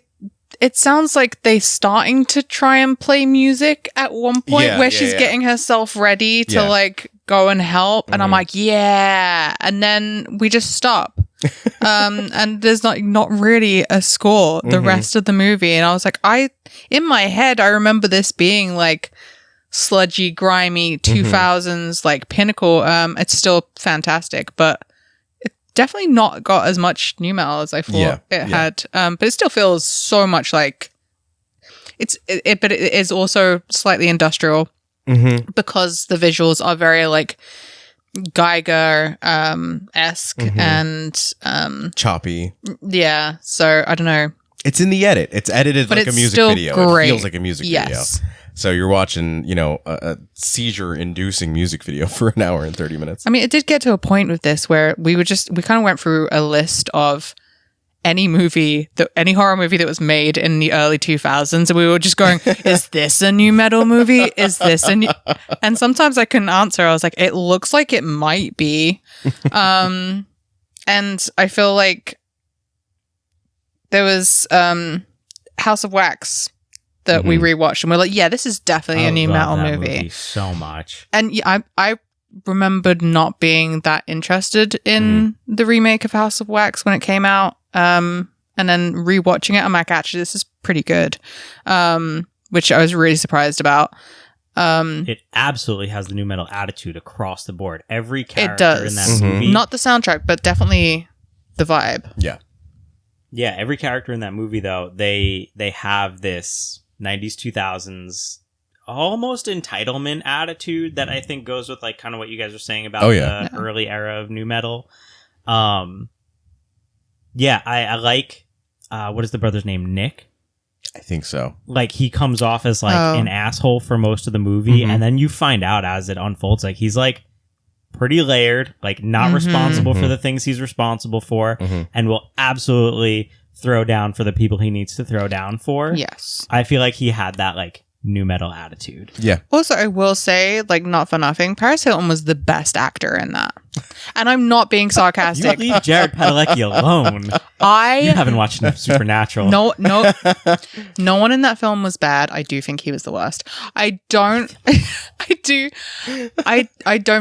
It sounds like they starting to try and play music at one point Yeah, where yeah, she's yeah. getting herself ready to Yeah. like go and help, and I'm like, yeah, and then we just stop. And there's not really a score the rest of the movie, and I was like, in my head I remember this being like sludgy, grimy 2000s like pinnacle. It's still fantastic, but it definitely not got as much nu metal as I thought it had. But it still feels so much like but it is also slightly industrial because the visuals are very like Geiger esque and choppy. yeah. So I don't know. It's in the edit. It's edited But like a it's music still video. great. It feels like a music Yes. video. So you're watching, a seizure-inducing music video for an hour and 30 minutes. I mean, it did get to a point with this where we kind of went through a list of any horror movie that was made in the early 2000s, and we were just going, is this a nu metal movie? Is this a new? And sometimes I couldn't answer. I was like, it looks like it might be. And I feel like there was House of Wax that we rewatched, and we're like, yeah, this is definitely a nu metal that movie. so much. And yeah, I remembered not being that interested in the remake of House of Wax when it came out. And then rewatching it, I'm like, actually, this is pretty good. Which I was really surprised about. It absolutely has the nu metal attitude across the board. Every character It does. in that movie. Not the soundtrack, but definitely the vibe. Yeah. Yeah, every character in that movie, though, they have this 90s, 2000s almost entitlement attitude that I think goes with like kind of what you guys were saying about the early era of nu metal. Yeah, I like, what is the brother's name? Nick? I think so. Like, he comes off as, like, an asshole for most of the movie, and then you find out as it unfolds, like, he's, like, pretty layered, like, not responsible for the things he's responsible for, and will absolutely throw down for the people he needs to throw down for. Yes. I feel like he had that, like, new metal attitude. Yeah. Also, I will say, like, not for nothing, Paris Hilton was the best actor in that. And I'm not being You sarcastic. leave Jared Padalecki alone. You I haven't watched enough Supernatural. no one in that film was bad. I do think he was the worst. I don't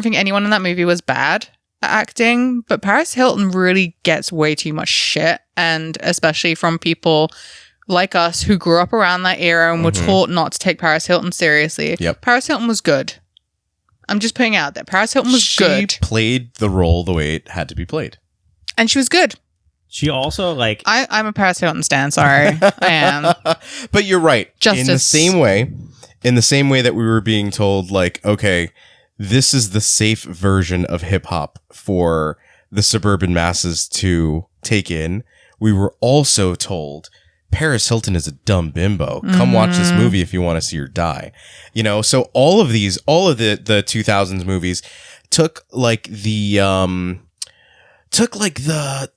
think anyone in that movie was bad at acting, but Paris Hilton really gets way too much shit, and especially from people like us who grew up around that era and were taught not to take Paris Hilton seriously. Yep. Paris Hilton was good. I'm just putting it out there. Paris Hilton was She good. played the role the way it had to be played. And she was good. She also, like, I'm a Paris Hilton stan, sorry. I am. But you're right. In the Justice. same way that we were being told, like, okay, this is the safe version of hip hop for the suburban masses to take in, we were also told Paris Hilton is a dumb bimbo. Come watch this movie if you want to see her die. You know, so all of the 2000s movies took like the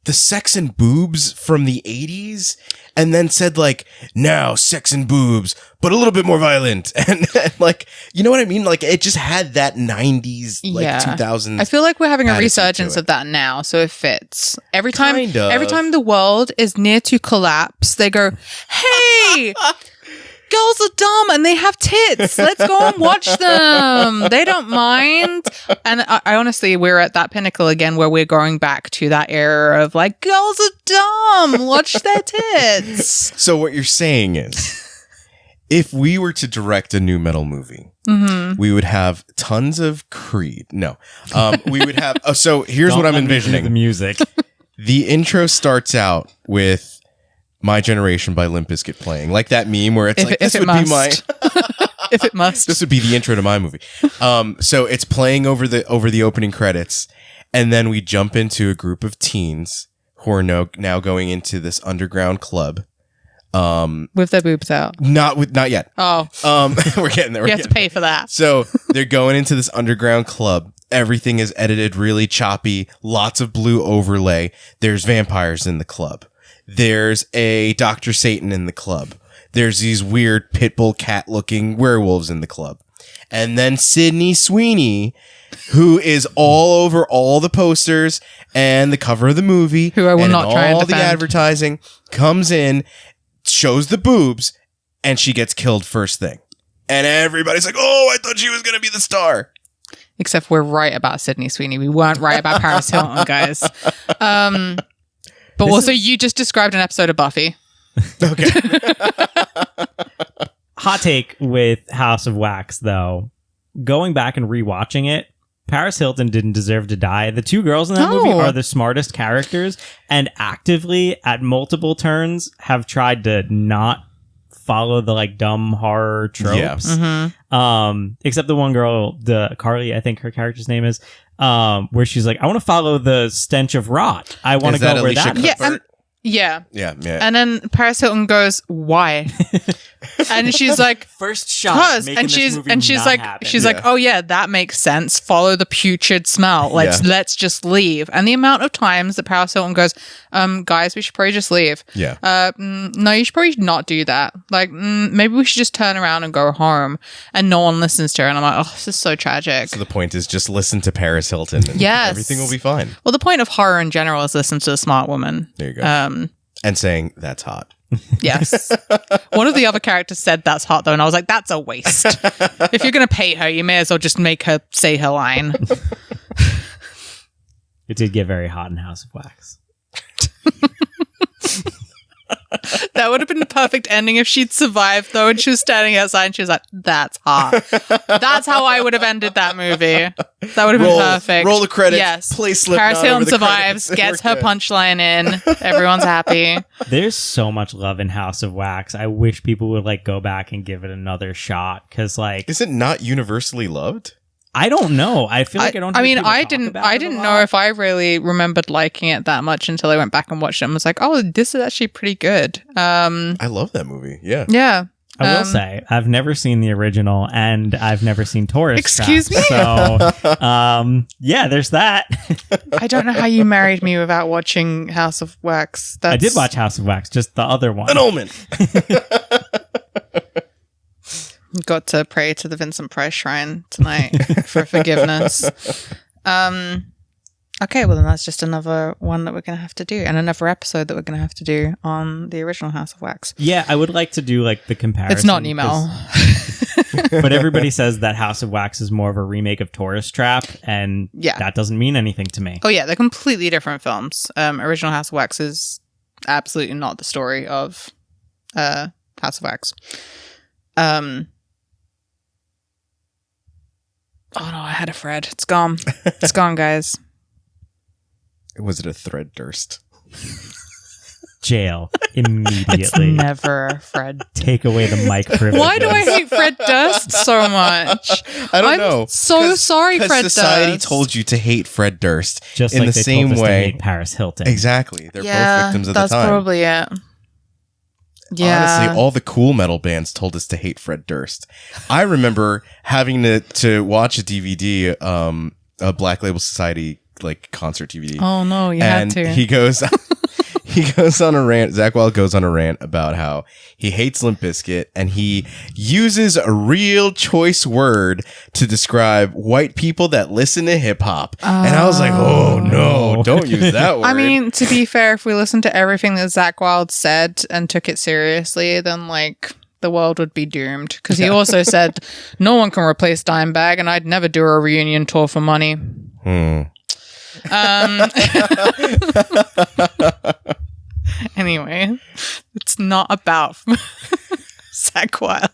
sex and boobs from the 80s and then said like, now sex and boobs, but a little bit more violent. And like, you know what I mean? Like it just had that 90s, like Yeah. 2000s. I feel like we're having a attitude resurgence to it. of that now, so it fits. Every time Kind of. the world is near to collapse, they go, "Hey, girls are dumb and they have tits. Let's go and watch them. They don't mind." And I honestly, we're at that pinnacle again where we're going back to that era of like, girls are dumb. Watch their tits. So what you're saying is, if we were to direct a new metal movie, we would have tons of Creed. No, we would have. Oh, so here's don't what I'm let me do envisioning. the music. The intro starts out with "My Generation" by Limp Bizkit playing, like that meme where it's like, "This would be my." If it must. This would be the intro to my movie. So it's playing over the opening credits, and then we jump into a group of teens who are now going into this underground club. With their boobs out. Not yet. Oh, We're getting there. we have to pay for that. So they're going into this underground club. Everything is edited really choppy. Lots of blue overlay. There's vampires in the club. There's a Dr. Satan in the club. There's these weird pitbull cat looking werewolves in the club. And then Sydney Sweeney, who is all over all the posters and the cover of the movie, Who I will and not in try and all the defend. advertising, comes in, shows the boobs, and she gets killed first thing. And everybody's like, "Oh, I thought she was going to be the star." Except we're right about Sydney Sweeney. We weren't right about Paris Hilton, guys. But also, you just described an episode of Buffy. Okay. Hot take with House of Wax, though. Going back and rewatching it, Paris Hilton didn't deserve to die. The two girls in that movie No. are the smartest characters and actively, at multiple turns, have tried to not follow the like dumb horror tropes. Except the one girl, the Carly, I think her character's name is, where she's like, I want to follow the stench of rot. I want to Is go that where Alicia that is. Yeah, Cuthbert? Yeah. Yeah. And then Paris Hilton goes, "Why?" And she's like, First shot. "Cause." making And this she's movie and she's not like, happen. she's like, "Oh yeah, that makes sense. Follow the putrid smell. Let's just leave." And the amount of times that Paris Hilton goes, "Guys, we should probably just leave." Yeah. No, you should probably not do that. Like, maybe we should just turn around and go home. And no one listens to her. And I'm like, oh, this is so tragic. So the point is just listen to Paris Hilton and Yes. everything will be fine. Well, the point of horror in general is listen to a smart woman. There you go. And saying that's hot. Yes. One of the other characters said that's hot though, and I was like, that's a waste. If you're going to pay her, you may as well just make her say her line. It did get very hot in House of Wax. That would have been the perfect ending if she'd survived though, and she was standing outside and she was like, that's hot. That's how I would have ended that movie. That would have been perfect. Roll the credits. Yes. Play Slipknot Paris over Hilton the survives, credits. gets We're her good. punchline in. Everyone's happy. There's so much love in House of Wax. I wish people would like go back and give it another shot because like Is it not universally loved? I don't know. I feel like I don't. I mean, hear people I talk didn't. about I it a didn't lot. know if I really remembered liking it that much until I went back and watched it and was like, "Oh, this is actually pretty good." I love that movie. Yeah. Yeah. I will say I've never seen the original and I've never seen Tourist Excuse Trap, So, yeah, there's that. I don't know how you married me without watching House of Wax. I did watch House of Wax, just the other one. Annulment. Got to pray to the Vincent Price Shrine tonight for forgiveness. Okay, well then that's just another one that we're going to have to do, and another episode that we're going to have to do on the original House of Wax. Yeah, I would like to do like the comparison. It's not an email. But everybody says that House of Wax is more of a remake of Tourist Trap, and that doesn't mean anything to me. Oh yeah, they're completely different films. Original House of Wax is absolutely not the story of House of Wax. Oh no, I had a thread. It's gone. It's gone, guys. Was it a thread durst? Jail It's immediately. never Fred. Take away the mic privilege. Why do I hate Fred Durst so much? I don't I'm know. so sorry, Fred society Durst. told you to hate Fred Durst Just in like the they same told us to way. hate Paris Hilton. Exactly. They're both victims of the that's time. probably it. Yeah. Honestly, all the cool metal bands told us to hate Fred Durst. I remember having to watch a DVD, a Black Label Society like concert DVD. Oh no, you and had to. he goes on a rant. Zakk Wylde goes on a rant about how he hates Limp Bizkit, and he uses a real choice word to describe white people that listen to hip hop. And I was like, oh no, don't use that word. I mean, to be fair, if we listened to everything that Zakk Wylde said and took it seriously, then like the world would be doomed. Because he also said, no one can replace Dimebag, and I'd never do a reunion tour for money. Anyway, it's not about Zakk Wylde.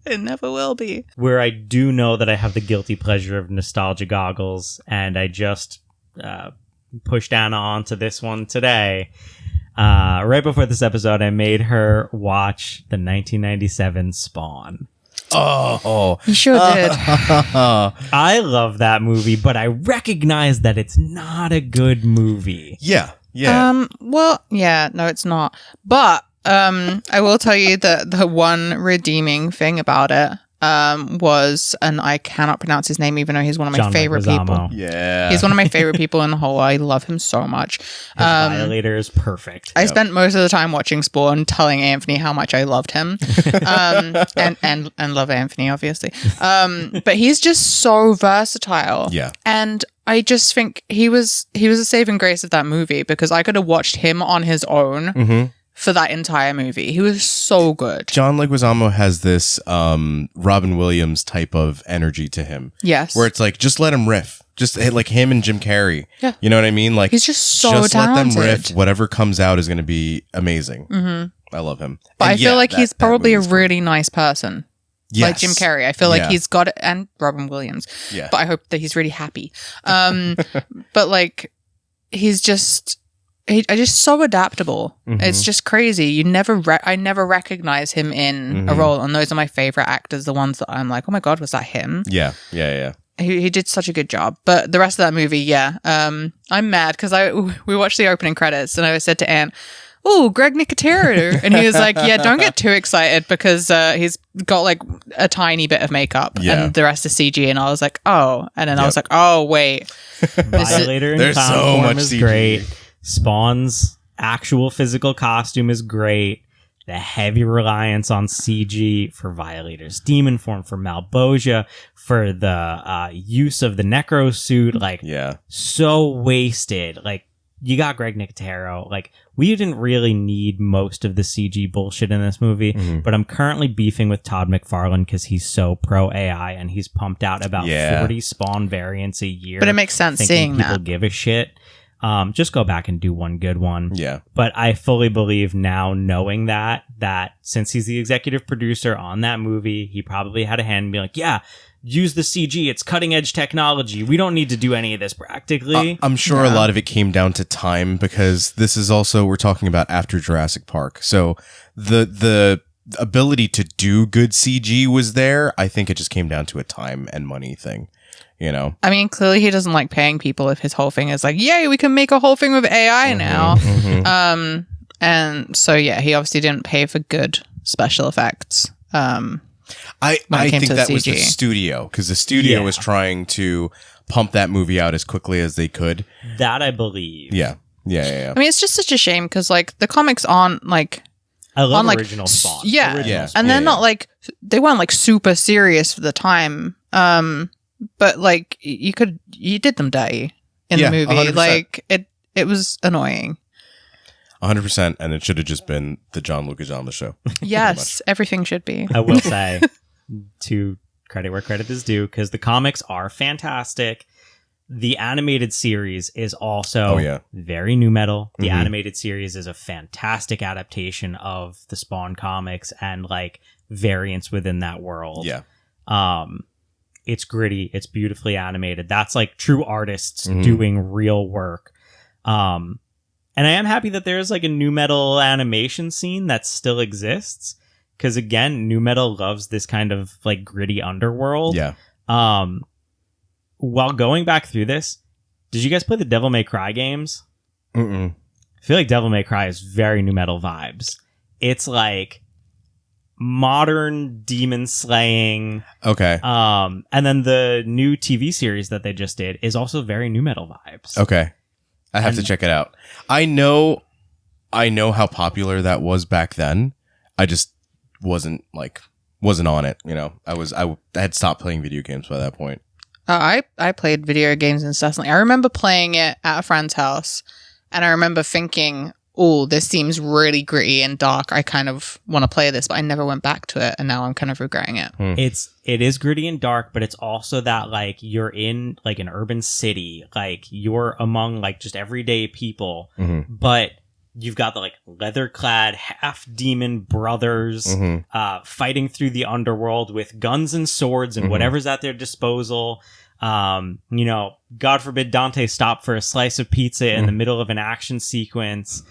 It never will be. Where I do know that I have the guilty pleasure of nostalgia goggles, and I just pushed Anna onto this one today. Right before this episode, I made her watch the 1997 Spawn. Oh, You sure did. I love that movie, but I recognize that it's not a good movie. yeah. Well, yeah, no, it's not. But I will tell you that the one redeeming thing about it was, and I cannot pronounce his name even though he's one of my John favorite Leguizamo. people. Yeah. He's one of my favorite people in the whole world. I love him so much. His Violator is perfect. I spent most of the time watching Spawn telling Anthony how much I loved him. And love Anthony, obviously. But he's just so versatile. Yeah. And I just think he was a saving grace of that movie, because I could have watched him on his own for that entire movie. He was so good. John Leguizamo has this Robin Williams type of energy to him. Yes. Where it's like, just let him riff. Just like him and Jim Carrey. Yeah. You know what I mean? Like, He's just so just talented. let them riff. Whatever comes out is going to be amazing. I love him. But And I feel like he's that probably a movie's great. really nice person. Yes. Like Jim Carrey. I feel like Yeah. he's got it, and Robin Williams. Yeah. But I hope that he's really happy. But like, he's just so adaptable. It's just crazy. You I never recognize him in a role, and those are my favorite actors. The ones that I'm like, oh my god, was that him? Yeah. He did such a good job. But the rest of that movie, yeah, I'm mad because we watched the opening credits, and I said to Anne, oh, Greg Nicotero. And he was like, yeah, don't get too excited because he's got like a tiny bit of makeup and the rest is CG. And I was like, oh. And then I was like, oh, wait. Violator in There's clown so form much is CG. great. Spawn's actual physical costume is great. The heavy reliance on CG for Violator's demon form, for Malbosia, for the use of the Necro suit, like so wasted. Like, you got Greg Nicotero. Like, we didn't really need most of the CG bullshit in this movie, but I'm currently beefing with Todd McFarlane because he's so pro AI and he's pumped out about 40 Spawn variants a year. But it makes sense thinking seeing people that. give a shit. Just go back and do one good one. Yeah. But I fully believe now, knowing that since he's the executive producer on that movie, he probably had a hand and be like, yeah, use the CG. It's cutting edge technology. We don't need to do any of this practically. I'm sure a lot of it came down to time, because this is also, we're talking about after Jurassic Park. So the ability to do good CG was there. I think it just came down to a time and money thing. you know. I mean, clearly he doesn't like paying people if his whole thing is like, yay, we can make a whole thing with AI now. And so, yeah, he obviously didn't pay for good special effects. I it came think to that was the CG. studio, because the studio Yeah. was trying to pump that movie out as quickly as they could. That I believe. Yeah. Yeah. I mean, it's just such a shame because, like, the comics aren't, like, I love on, like, original Spawn. yeah. Original Yeah. Spawn. and they're not, like, they weren't, like, super serious for the time. But, like, you did them dirty in Yeah, the movie. 100%. Like, it was annoying. 100%, and it should have just been the John Lucas on the show. Yes, everything should be. I will say, to credit where credit is due, because the comics are fantastic. The animated series is also very new metal. The animated series is a fantastic adaptation of the Spawn comics and like variants within that world. Yeah. It's gritty. It's beautifully animated. That's like true artists doing real work. And I am happy that there's like a new metal animation scene that still exists. Because again, new metal loves this kind of like gritty underworld. Yeah. While going back through this, did you guys play the Devil May Cry games? Mm-mm. I feel like Devil May Cry is very new metal vibes. It's like modern demon slaying. Okay. And then the new TV series that they just did is also very new metal vibes. Okay. I have to check it out. I know how popular that was back then. I just wasn't on it, you know. I had stopped playing video games by that point. I played video games incessantly. I remember playing it at a friend's house, and I remember thinking, oh, this seems really gritty and dark. I kind of want to play this, but I never went back to it, and now I'm kind of regretting it. It is gritty and dark, but it's also that like you're in like an urban city, like you're among like just everyday people, but you've got the like leather-clad half-demon brothers fighting through the underworld with guns and swords and whatever's at their disposal. You know, God forbid Dante stop for a slice of pizza in the middle of an action sequence.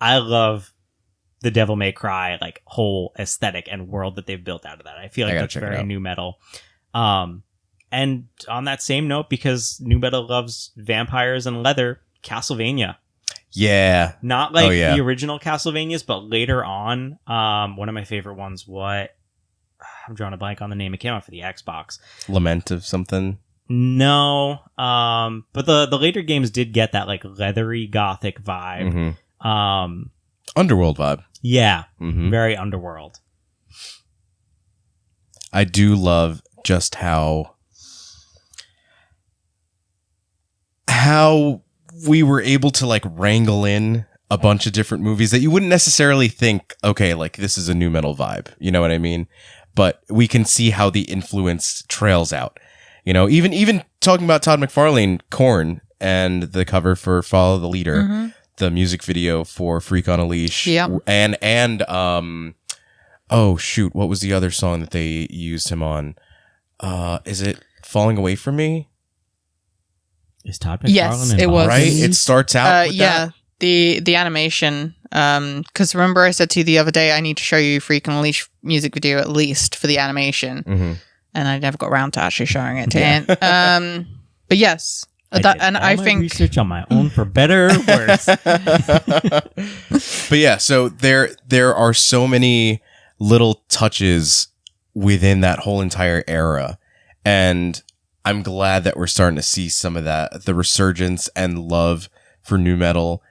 I love the Devil May Cry like whole aesthetic and world that they've built out of that. I feel like that's very new metal. And on that same note, because new metal loves vampires and leather, Castlevania. Yeah. Not like the original Castlevanias, but later on, one of my favorite ones, I'm drawing a blank on the name. It came out for the Xbox. Lament of something. No. But the later games did get that like leathery gothic vibe. Underworld vibe. Yeah. Very underworld. I do love just how we were able to like wrangle in a bunch of different movies that you wouldn't necessarily think, okay, like this is a new metal vibe. You know what I mean? But we can see how the influence trails out. You know, even talking about Todd McFarlane, Korn, and the cover for Follow the Leader, the music video for Freak on a Leash, and oh shoot, what was the other song that they used him on? Is it Falling Away From Me? Is Todd McFarlane Yes, it involved? was. Right? It starts out with yeah, the animation. Because remember I said to you the other day, I need to show you Freak on a Leash music video at least for the animation, and I never got around to actually showing it to Ant. But yes, I think research on my own for better or worse. But yeah, so there are so many little touches within that whole entire era, and I'm glad that we're starting to see some of that, the resurgence and love for new metal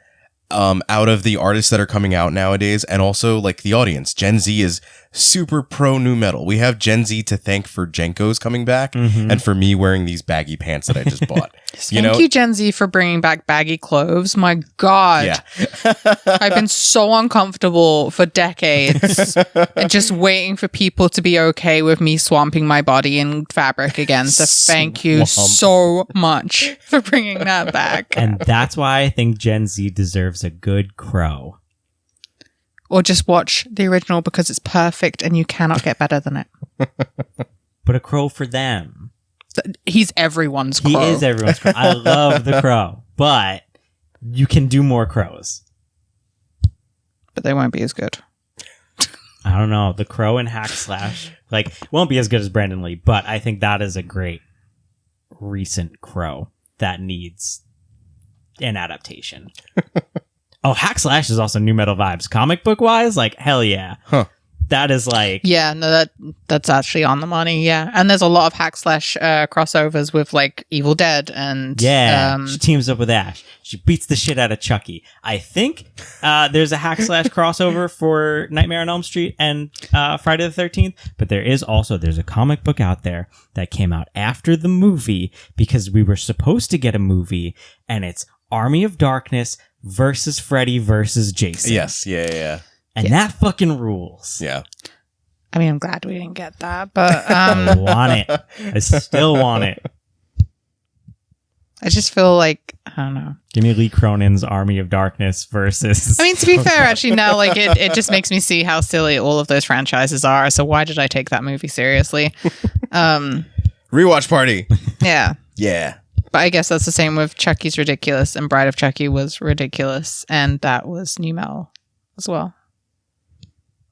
out of the artists that are coming out nowadays, and also like the audience. Gen Z is super pro new metal. We have Gen Z to thank for Jenko's coming back and for me wearing these baggy pants that I just bought. Thank you, Gen Z, for bringing back baggy clothes. My God. Yeah. I've been so uncomfortable for decades and just waiting for people to be okay with me swamping my body in fabric again. So thank you so much for bringing that back. And that's why I think Gen Z deserves a good crow. Or just watch the original because it's perfect and you cannot get better than it. But a crow for them. He's everyone's crow. He is everyone's crow. I love the crow, but you can do more crows. But they won't be as good. I don't know. The crow and Hack Slash won't be as good as Brandon Lee, but I think that is a great recent Crow that needs an adaptation. Oh, Hack Slash is also new metal vibes. Comic book wise, like, hell yeah. Huh. That is like... Yeah, no, that's actually on the money, yeah. And there's a lot of hack slash crossovers with, like, Evil Dead and... Yeah, she teams up with Ash. She beats the shit out of Chucky. I think there's a hack slash crossover for Nightmare on Elm Street and Friday the 13th, but there's a comic book out there that came out after the movie because we were supposed to get a movie, and it's Army of Darkness versus Freddy versus Jason. Yes. Yeah. And that fucking rules. Yeah. I mean, I'm glad we didn't get that, but I want it. I still want it. I just feel like, I don't know. Give me Lee Cronin's Army of Darkness versus... I mean, to be fair, actually, no, like, it just makes me see how silly all of those franchises are, so why did I take that movie seriously? Rewatch party. Yeah. Yeah. But I guess that's the same with Chucky's Ridiculous, and Bride of Chucky was ridiculous, and that was new metal as well.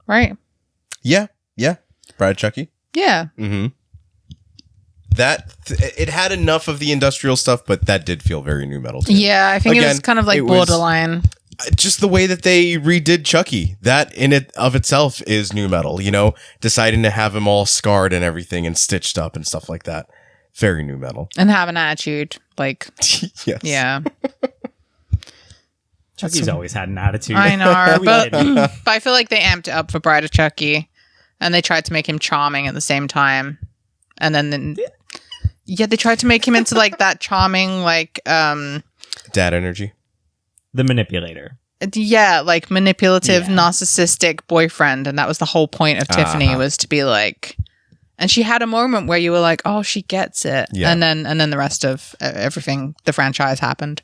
Right? Yeah. Bride Chucky. Yeah. Mm-hmm. It had enough of the industrial stuff, but that did feel very new metal too. Yeah, I think it Again, was kind of like it was- borderline. Just the way that they redid Chucky, that in it of itself is new metal, you know, deciding to have him all scarred and everything and stitched up and stuff like that. Very new metal. And have an attitude. Like, Yes. yeah. Chucky's always had an attitude. I know, We but, didn't. but I feel like they amped it up for Bride of Chucky, and they tried to make him charming at the same time. And then yeah, they tried to make him into like that charming, like, Dad energy. The manipulator. yeah, like manipulative, Yeah. narcissistic boyfriend. And that was the whole point of Tiffany, was to be like, and she had a moment where you were like, oh, she gets it. Yeah. And then the rest of everything, the franchise happened.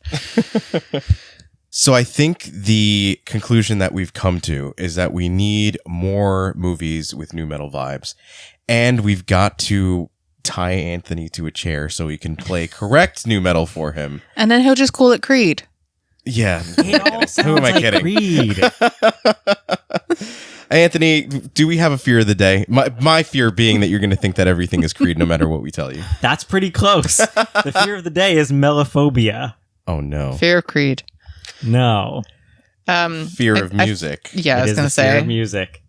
So I think the conclusion that we've come to is that we need more movies with new metal vibes, and we've got to tie Anthony to a chair so he can play correct new metal for him. And then he'll just call it Creed. Yeah. It all sounds Who am I like kidding? Creed. Anthony, do we have a fear of the day? My fear being that you're going to think that everything is Creed no matter what we tell you. That's pretty close. The fear of the day is melophobia. Oh no. Fear of Creed. No. Fear of music. Yeah, I It was is going the to fear say. of music.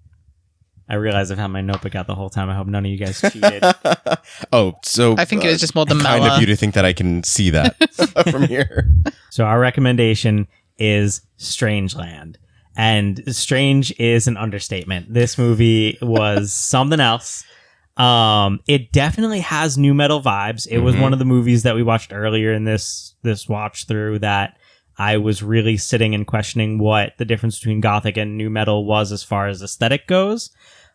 I realize I've had my notebook out the whole time. I hope none of you guys cheated. Oh, so I think it was just more the kind mellow. of you to think that I can see that from here. So our recommendation is Strangeland. And strange is an understatement. This movie was something else. It definitely has new metal vibes. It was one of the movies that we watched earlier in this watch through that I was really sitting and questioning what the difference between gothic and new metal was as far as aesthetic goes.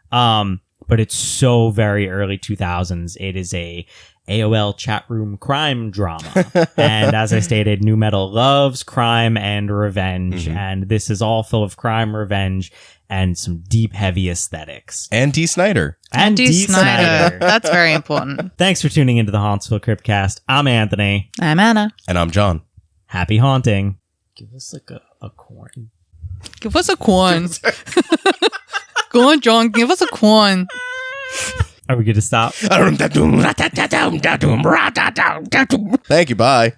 But it's so very early 2000s. It is a AOL chat room crime drama. And as I stated, new metal loves crime and revenge. And this is all full of crime, revenge, and some deep, heavy aesthetics. And D. Snyder. And Dee Snider. That's very important. Thanks for tuning into the Hauntsville Cryptcast. I'm Anthony. I'm Anna. And I'm John. Happy haunting. Give us like a corn. Give us a coin. Go on, John. Give us a coin. Are we good to stop? Thank you. Bye.